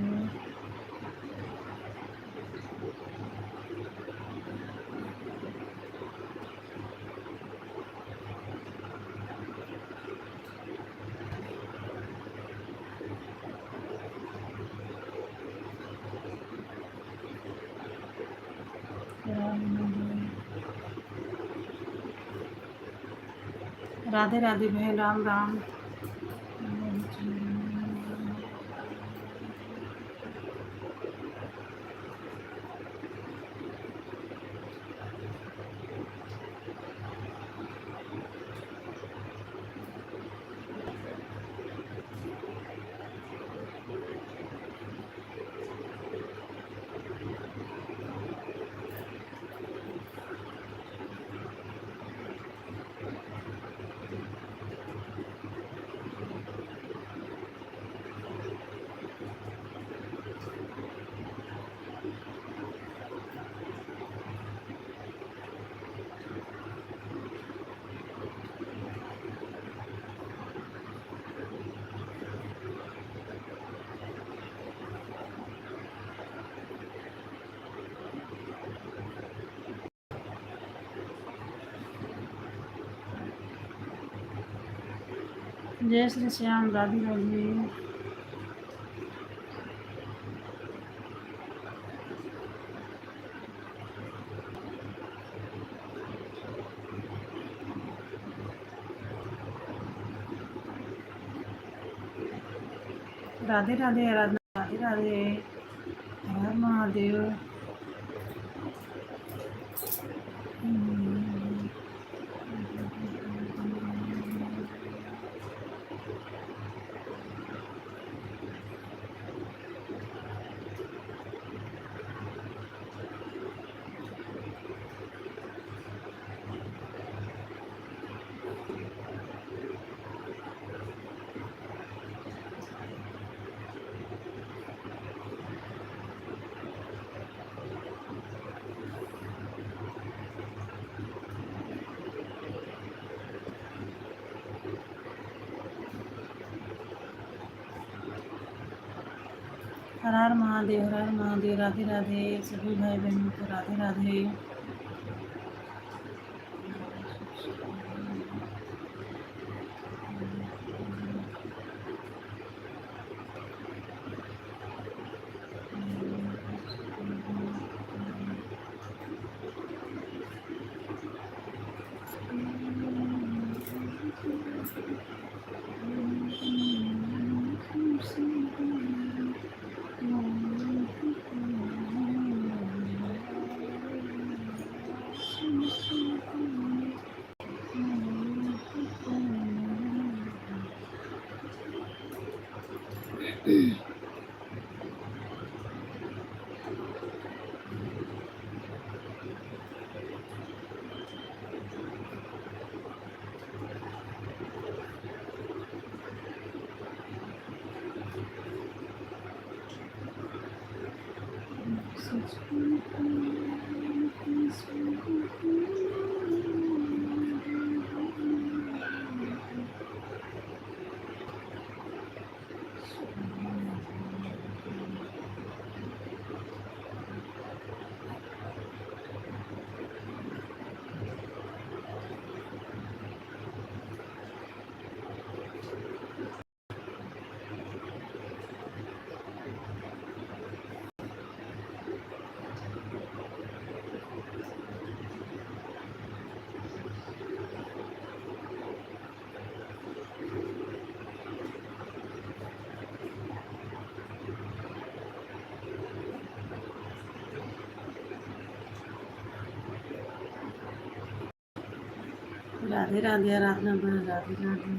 राधे राधे बहन, राम राम। जय श्री श्याम, राधे राधे। राधे राधे आराधना, राधे राधे, हर हर महादेव। हर हर महादेव, हर हर महादेव, राधे राधे सभी भाई बहनों को राधे राधे। राधे राधे, आराधना बहन राधे राधे।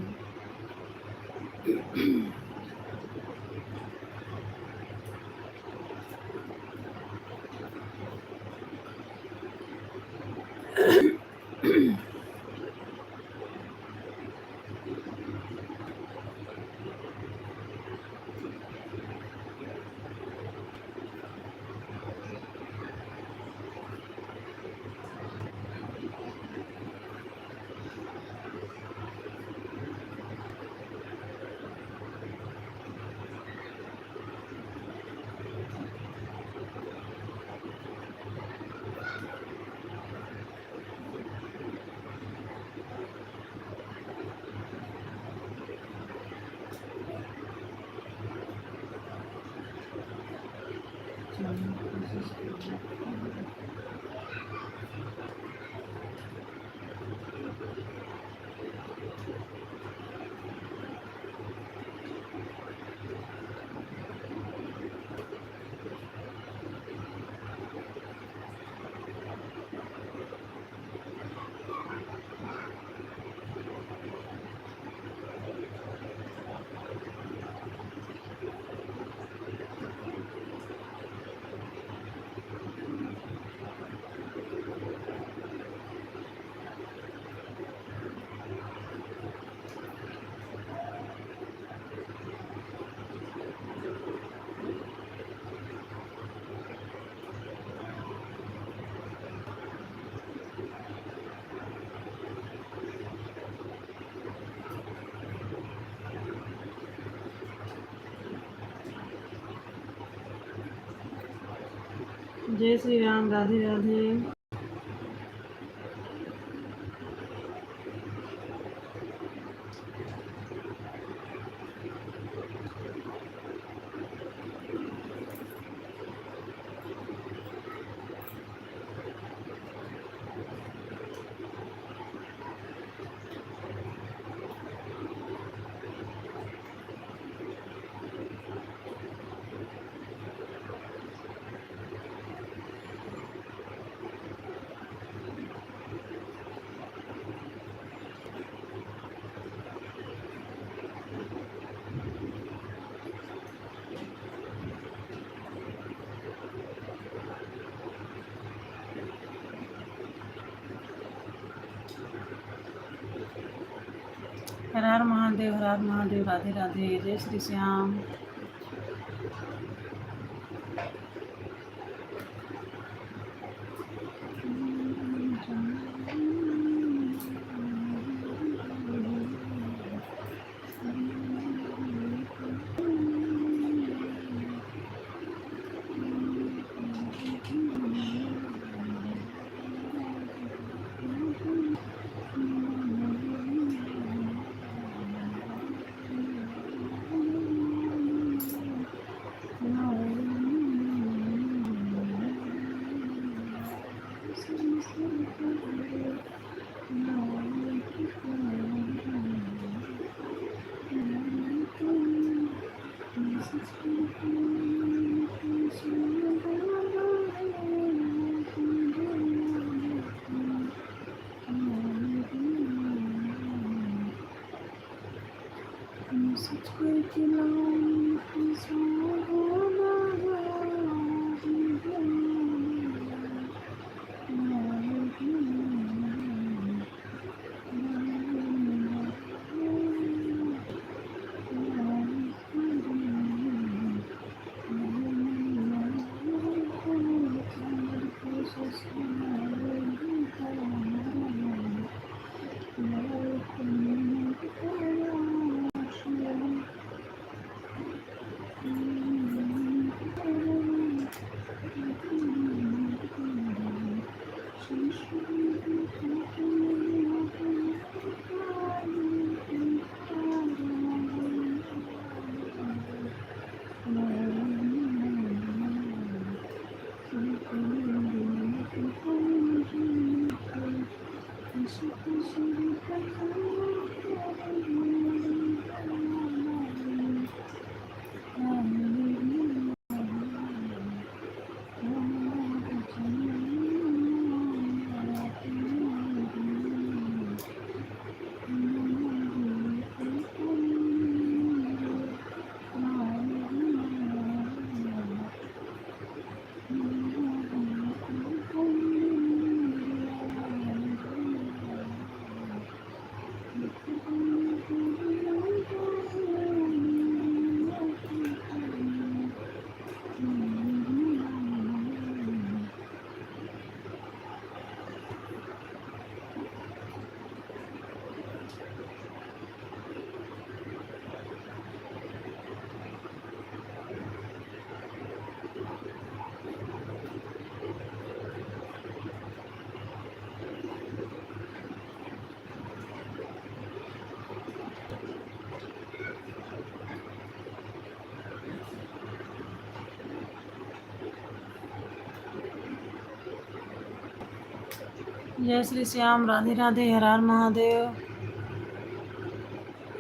जय श्री राम, राधे राधे। हर हर महादेव, हर हर महादेव, राधे राधे, जय श्री श्याम। जय श्री श्याम, राधे राधे, हर हर महादेव,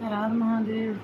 हर हर महादेव।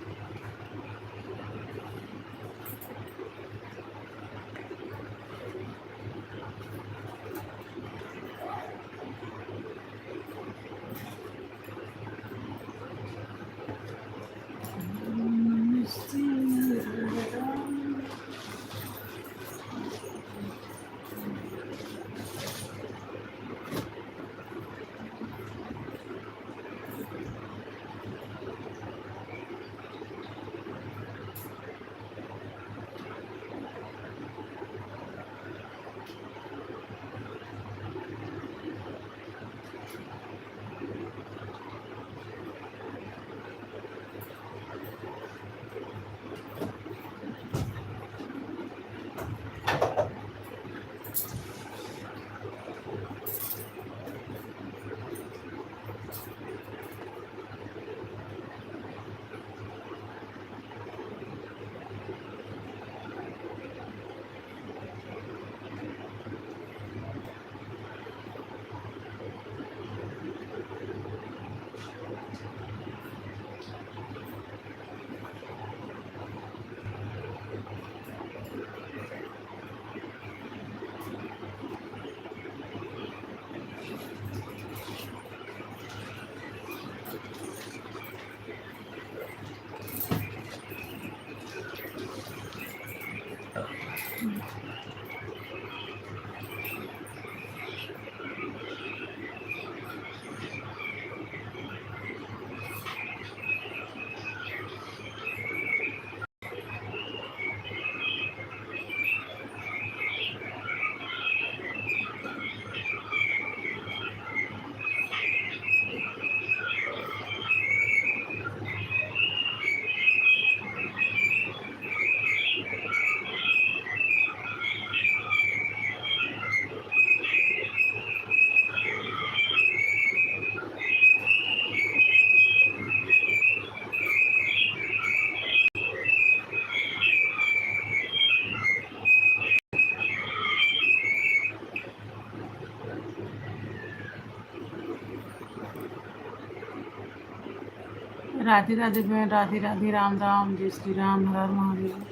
राधे राधे बहन, राधे राधे, राम राम, जय श्री राम, हर हर महादेव।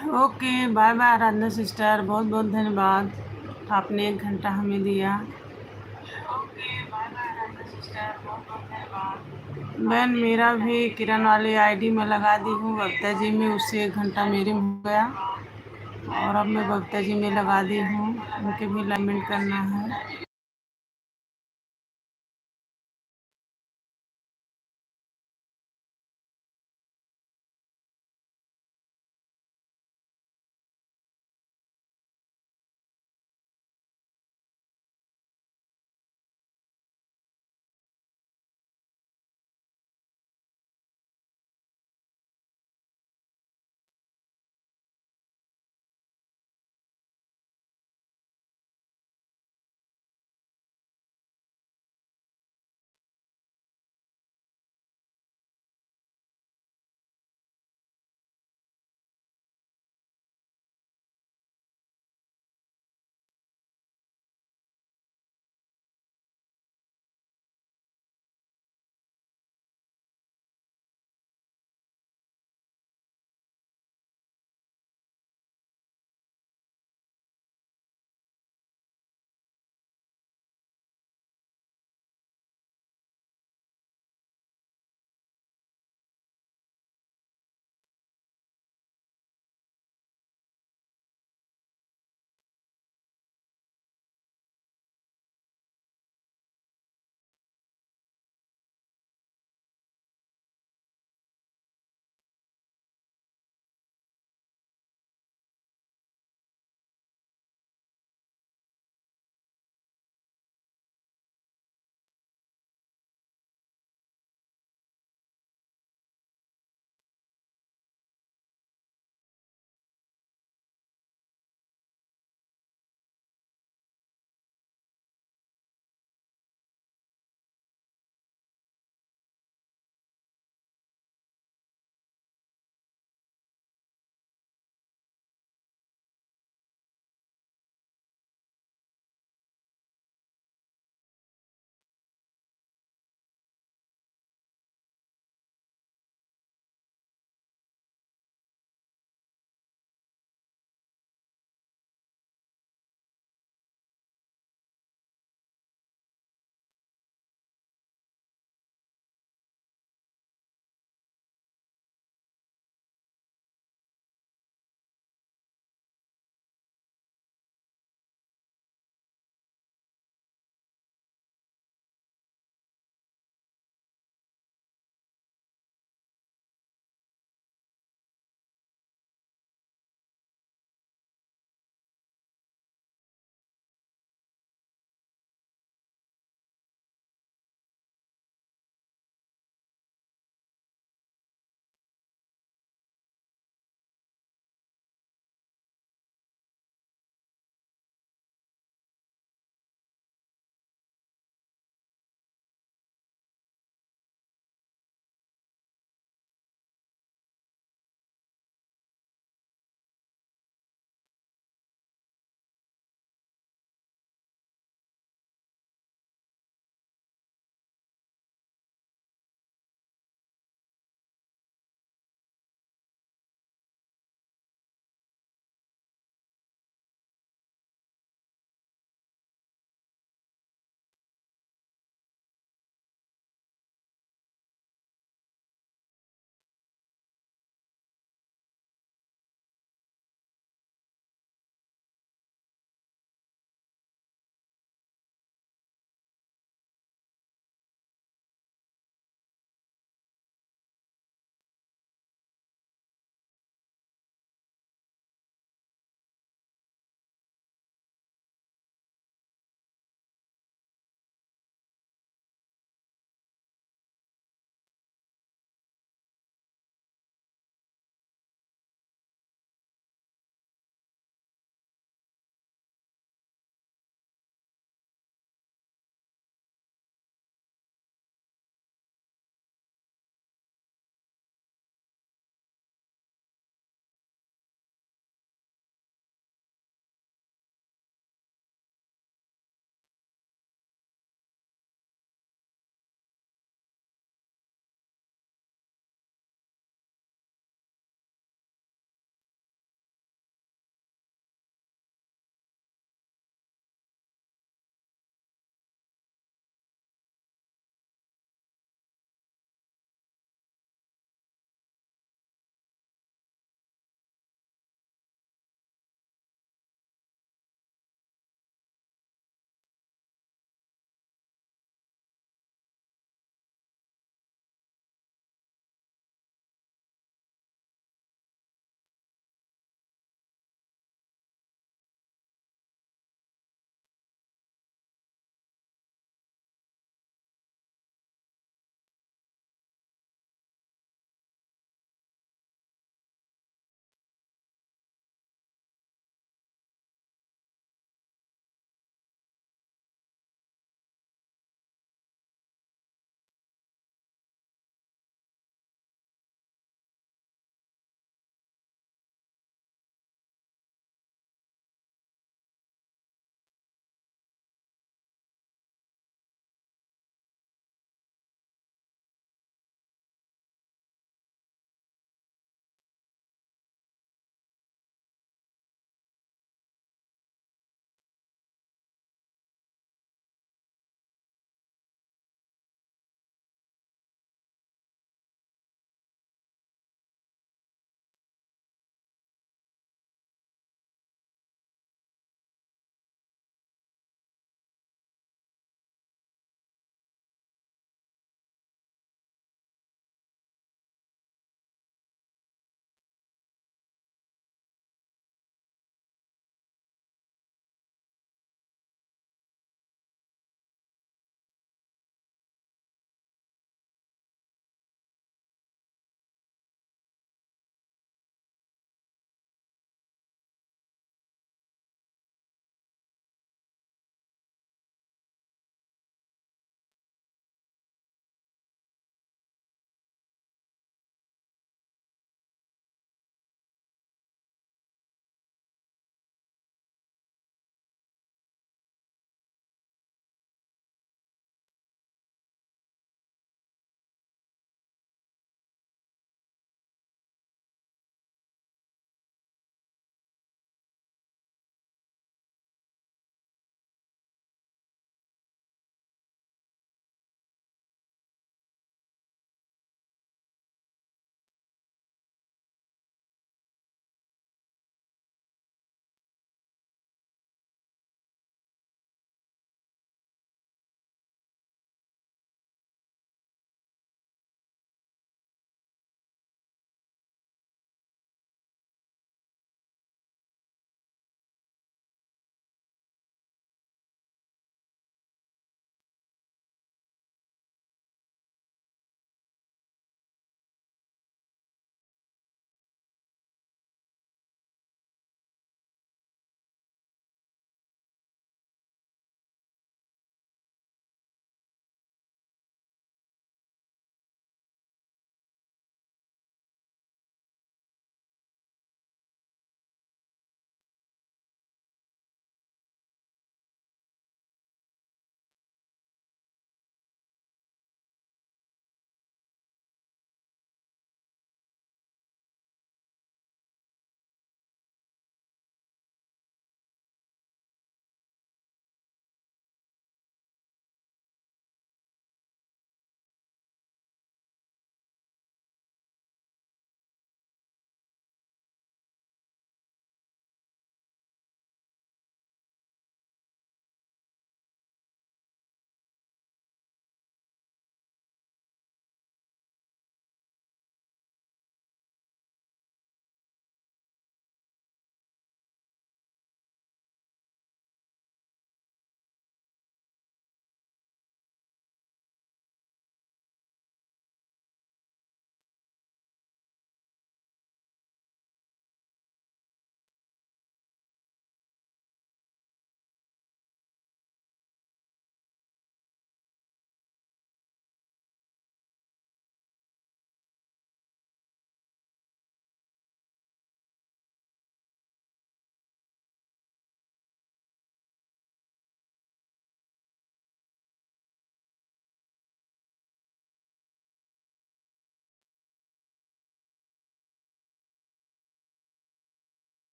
ओके, बाय बाय आराधना सिस्टर, बहुत बहुत धन्यवाद, आपने 1 घंटा हमें दिया। ओके, बाय बाय आराधना सिस्टर, बहुत बहुत धन्यवाद। बहन मेरा भी किरण वाली आईडी में लगा दी हूँ बबीता जी में, उससे 1 घंटा मेरे में हो गया, और अब मैं बबीता जी में लगा दी हूँ, उनके भी अलाइनमेंट करना है।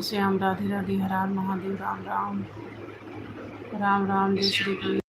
श्याम, राधे राधे, हर हर महादेव, राम राम, राम राम, जय श्री कृष्ण।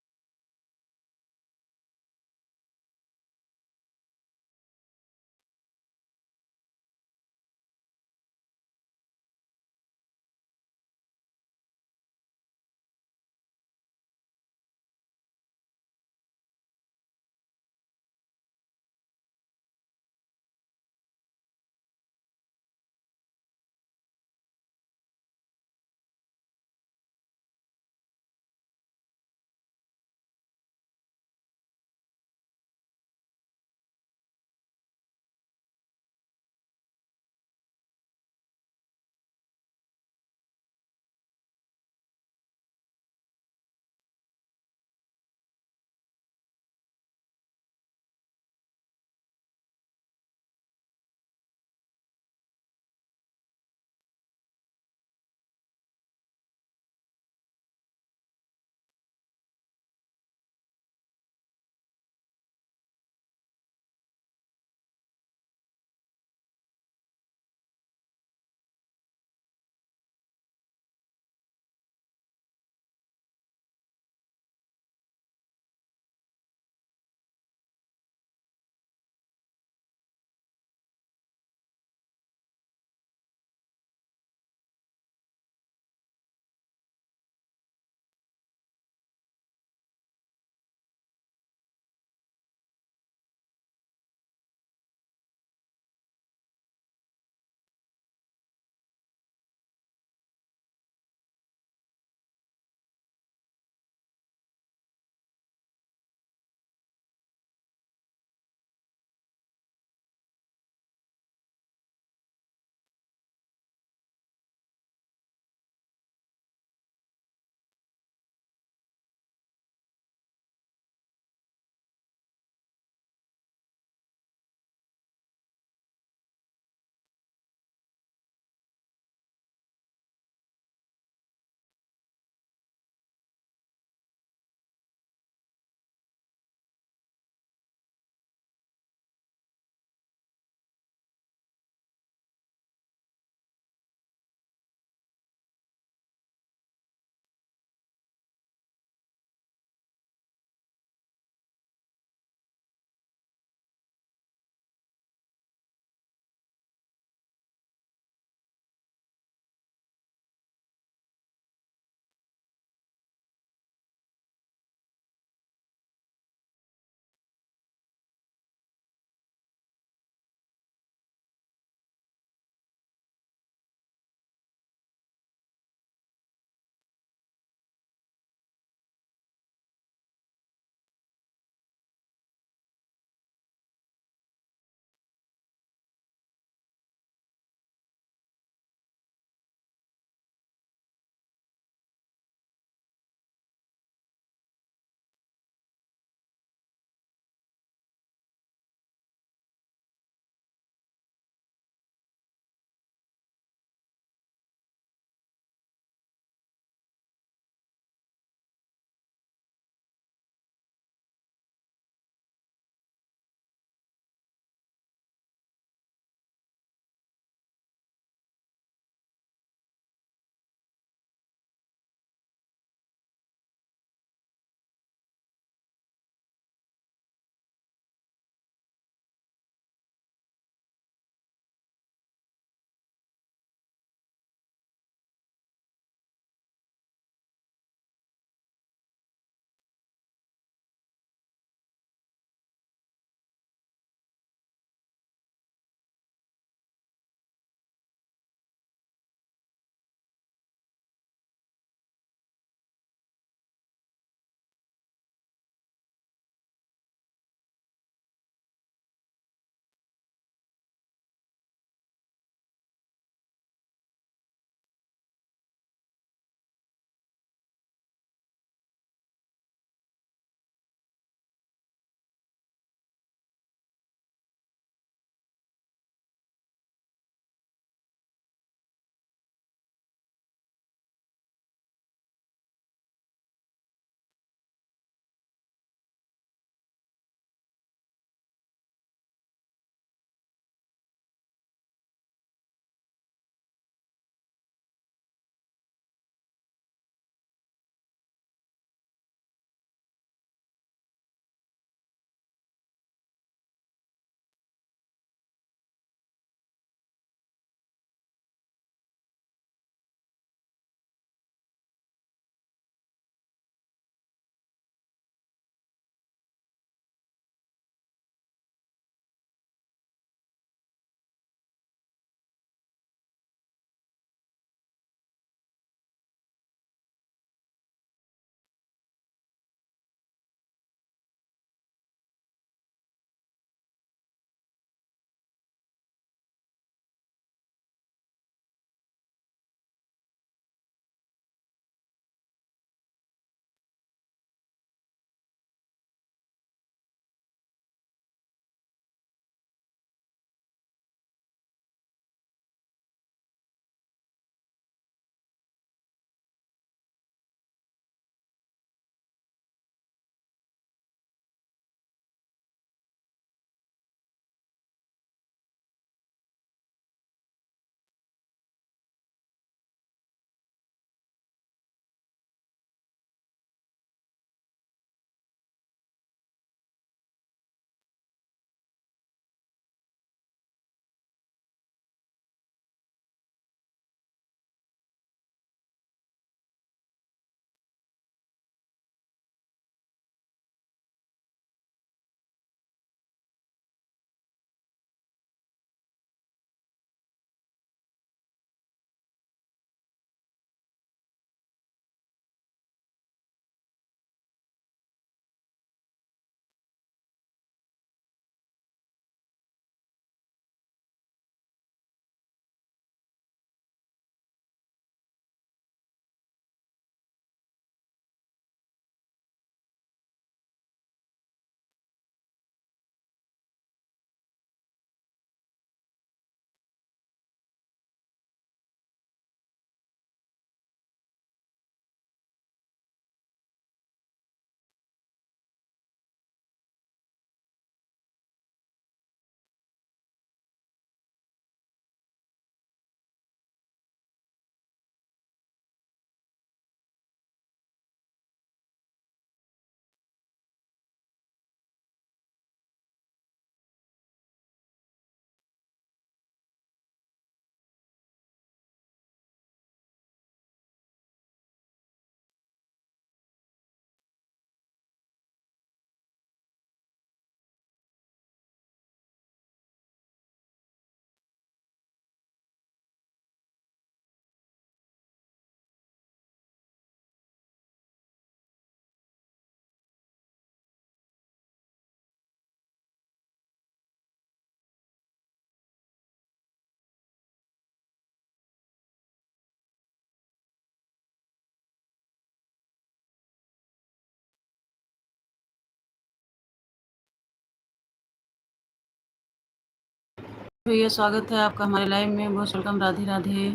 भैया स्वागत है आपका हमारे लाइव में, बहुत वेलकम। राधे राधे।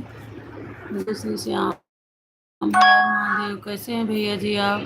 जय श्री श्याम। हर महादेव। कैसे हैं भैया जी आप?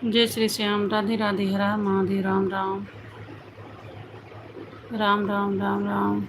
जय श्री श्याम। राधे राधे। हर हर महादेव। राम राम राम राम राम राम।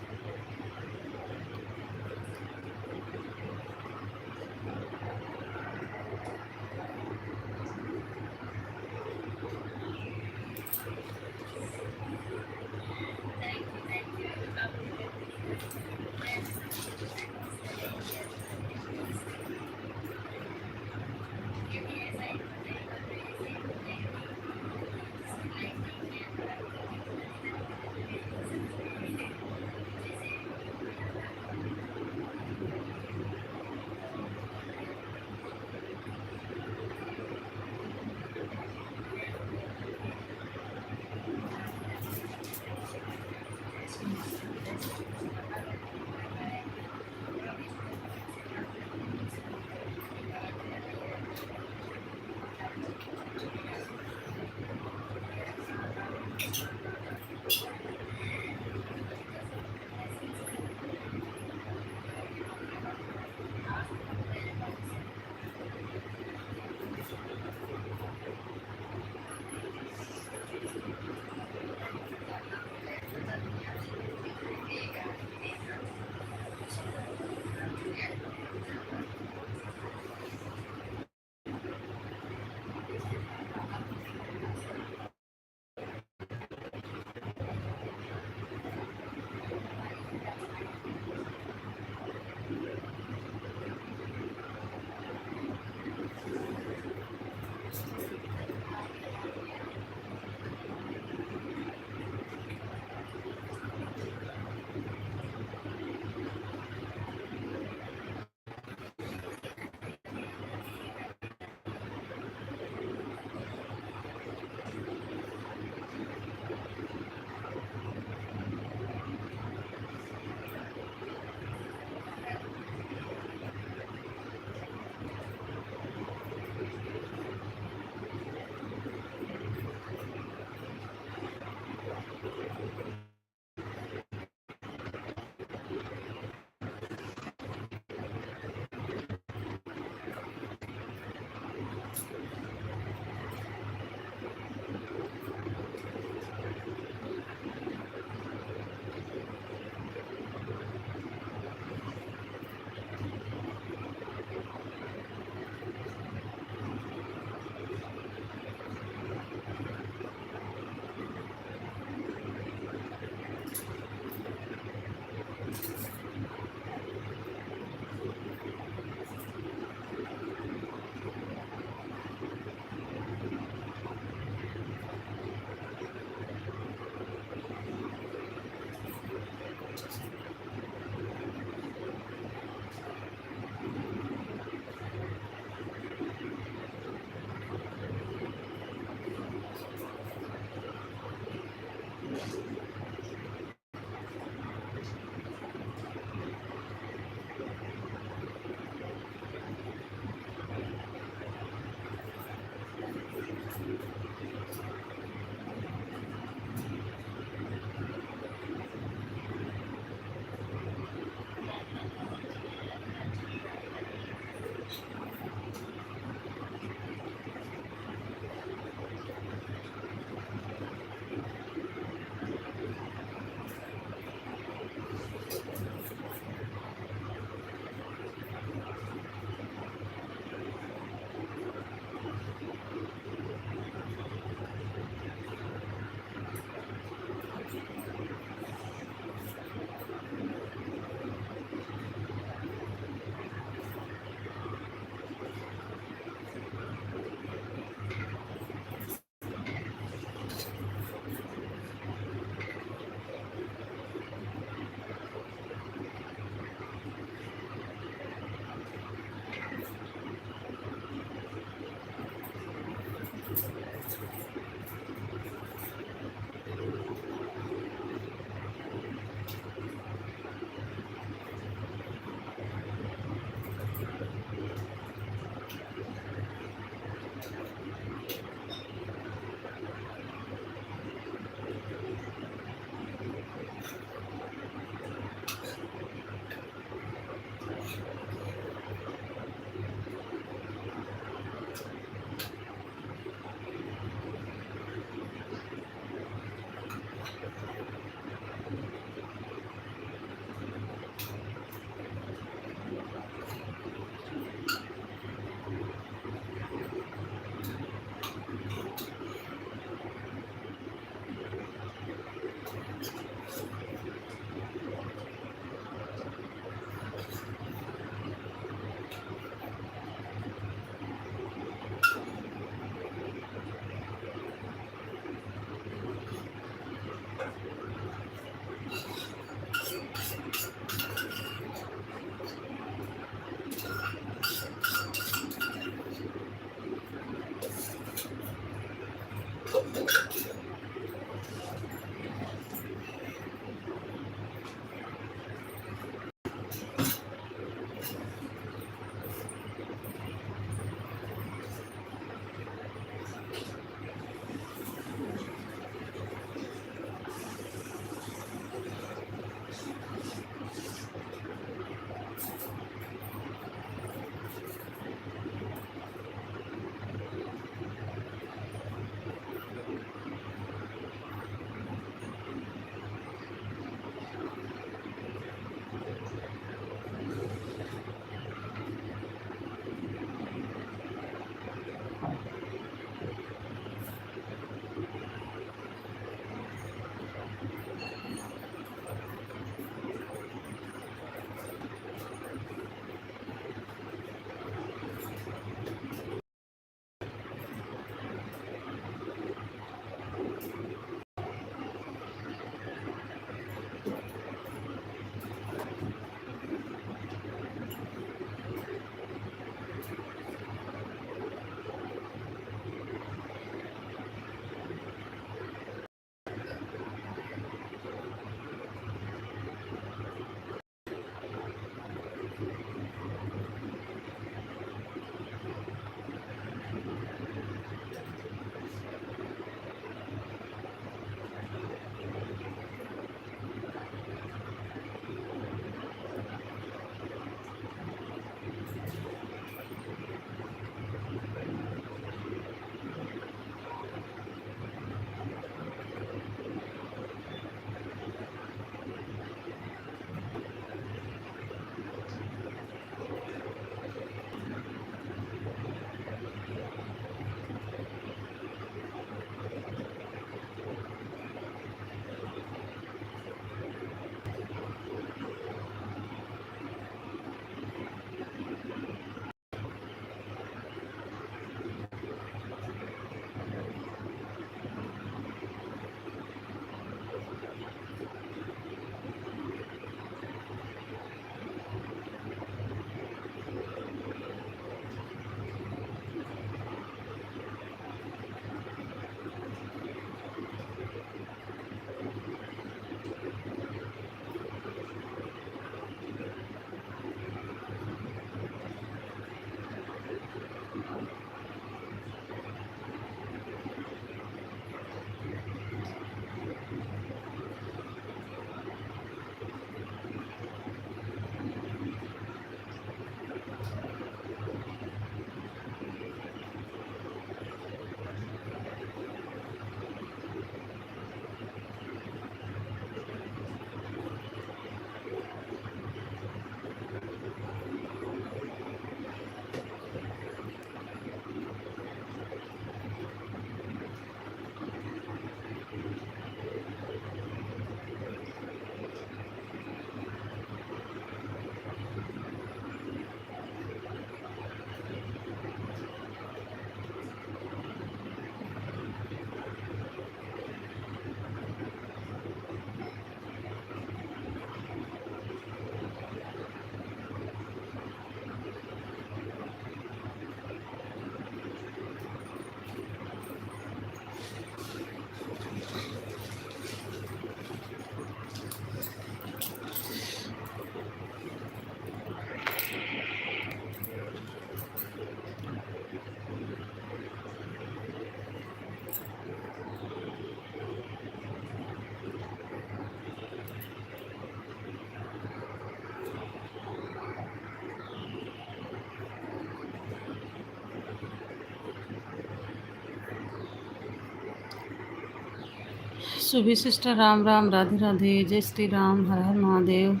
सुबह सिस्टर, राम राम, राधे राधे, जय श्री राम, हर हर महादेव।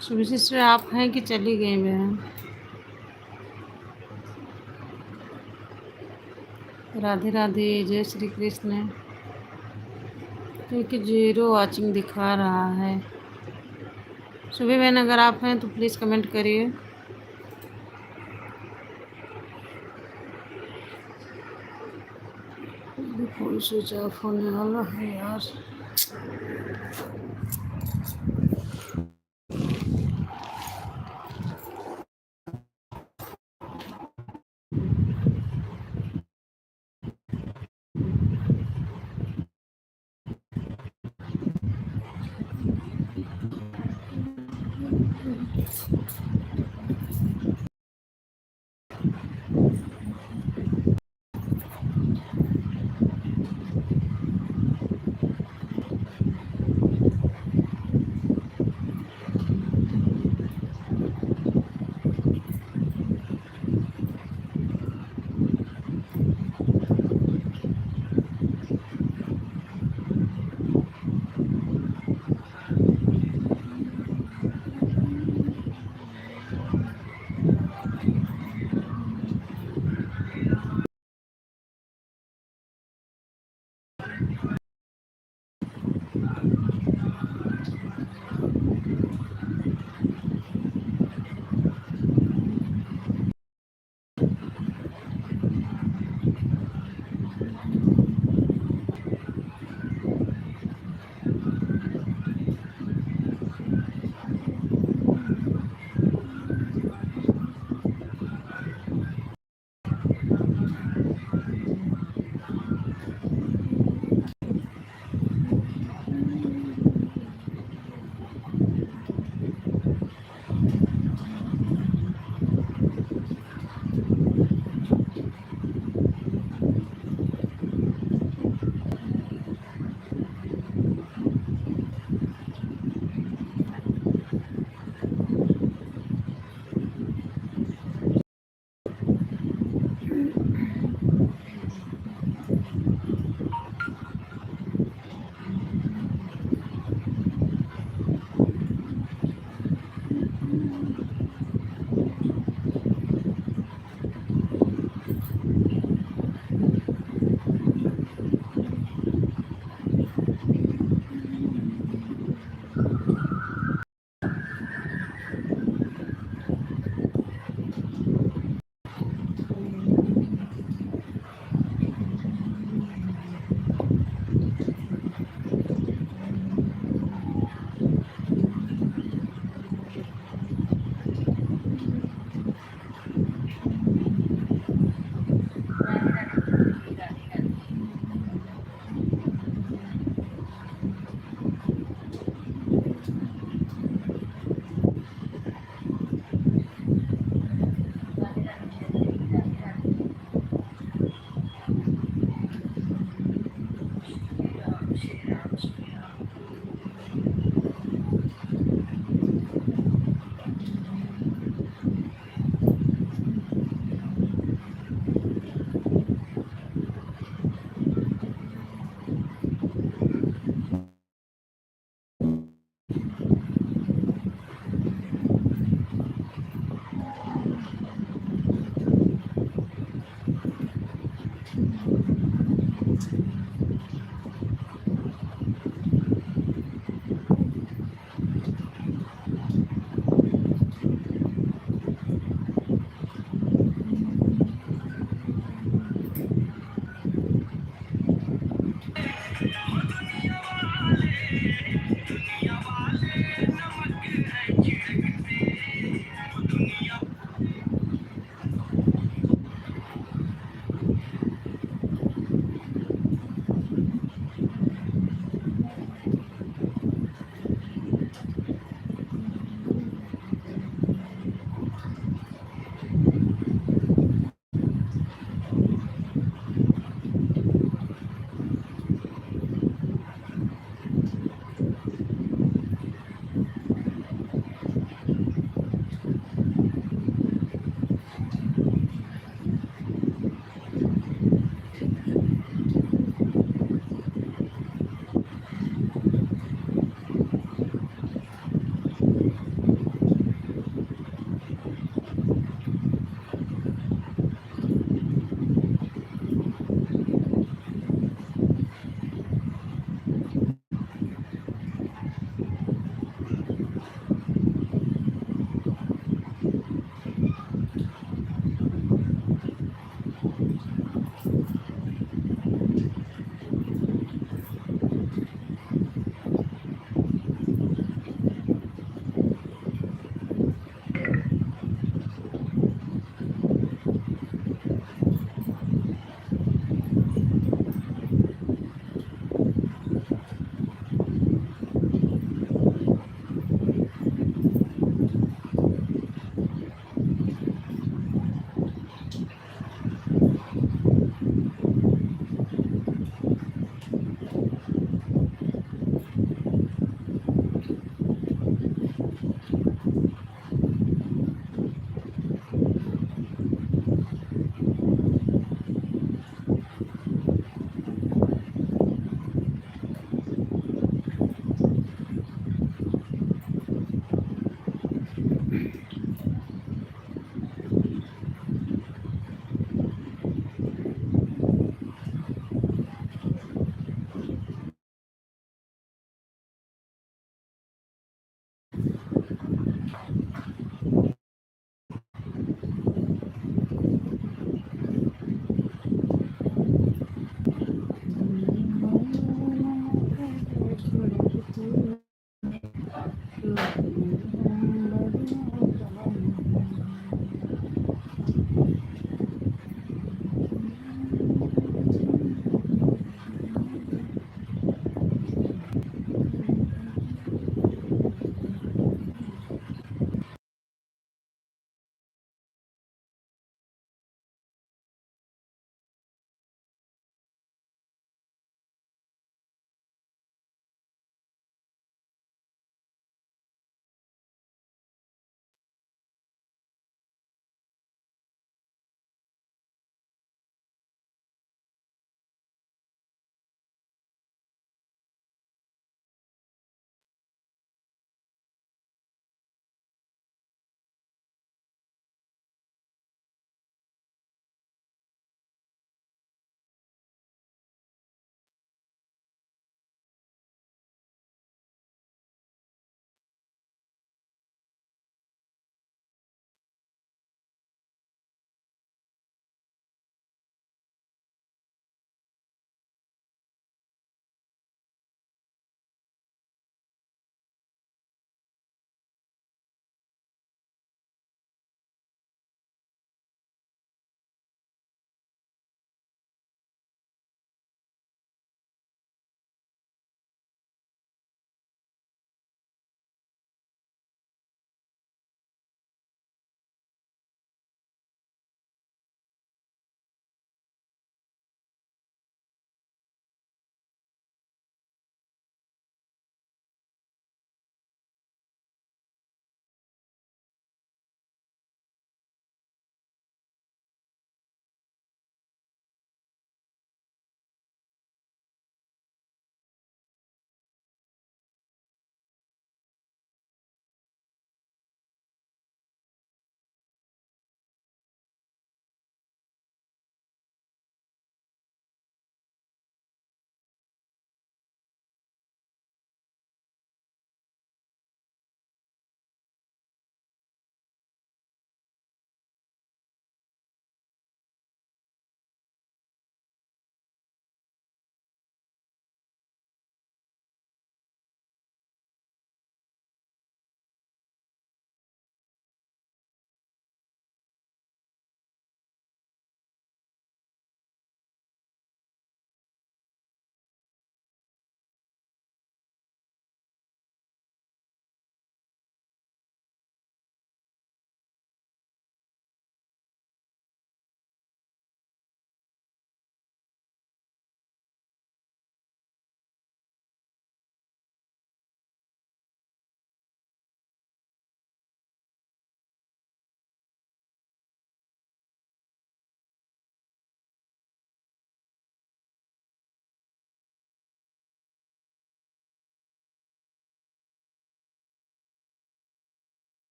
सुबह सिस्टर, आप हैं कि चली गई बहन? राधे राधे, जय श्री कृष्ण। क्योंकि 0 वाचिंग दिखा रहा है। सुबह बहन, अगर आप हैं तो प्लीज़ कमेंट करिए। फोन स्विच ऑफ होने वाला है यार।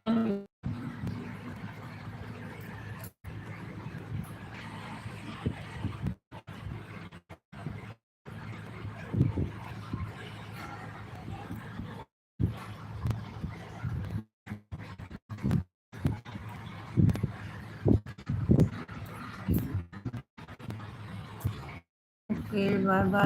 Okay, bye bye.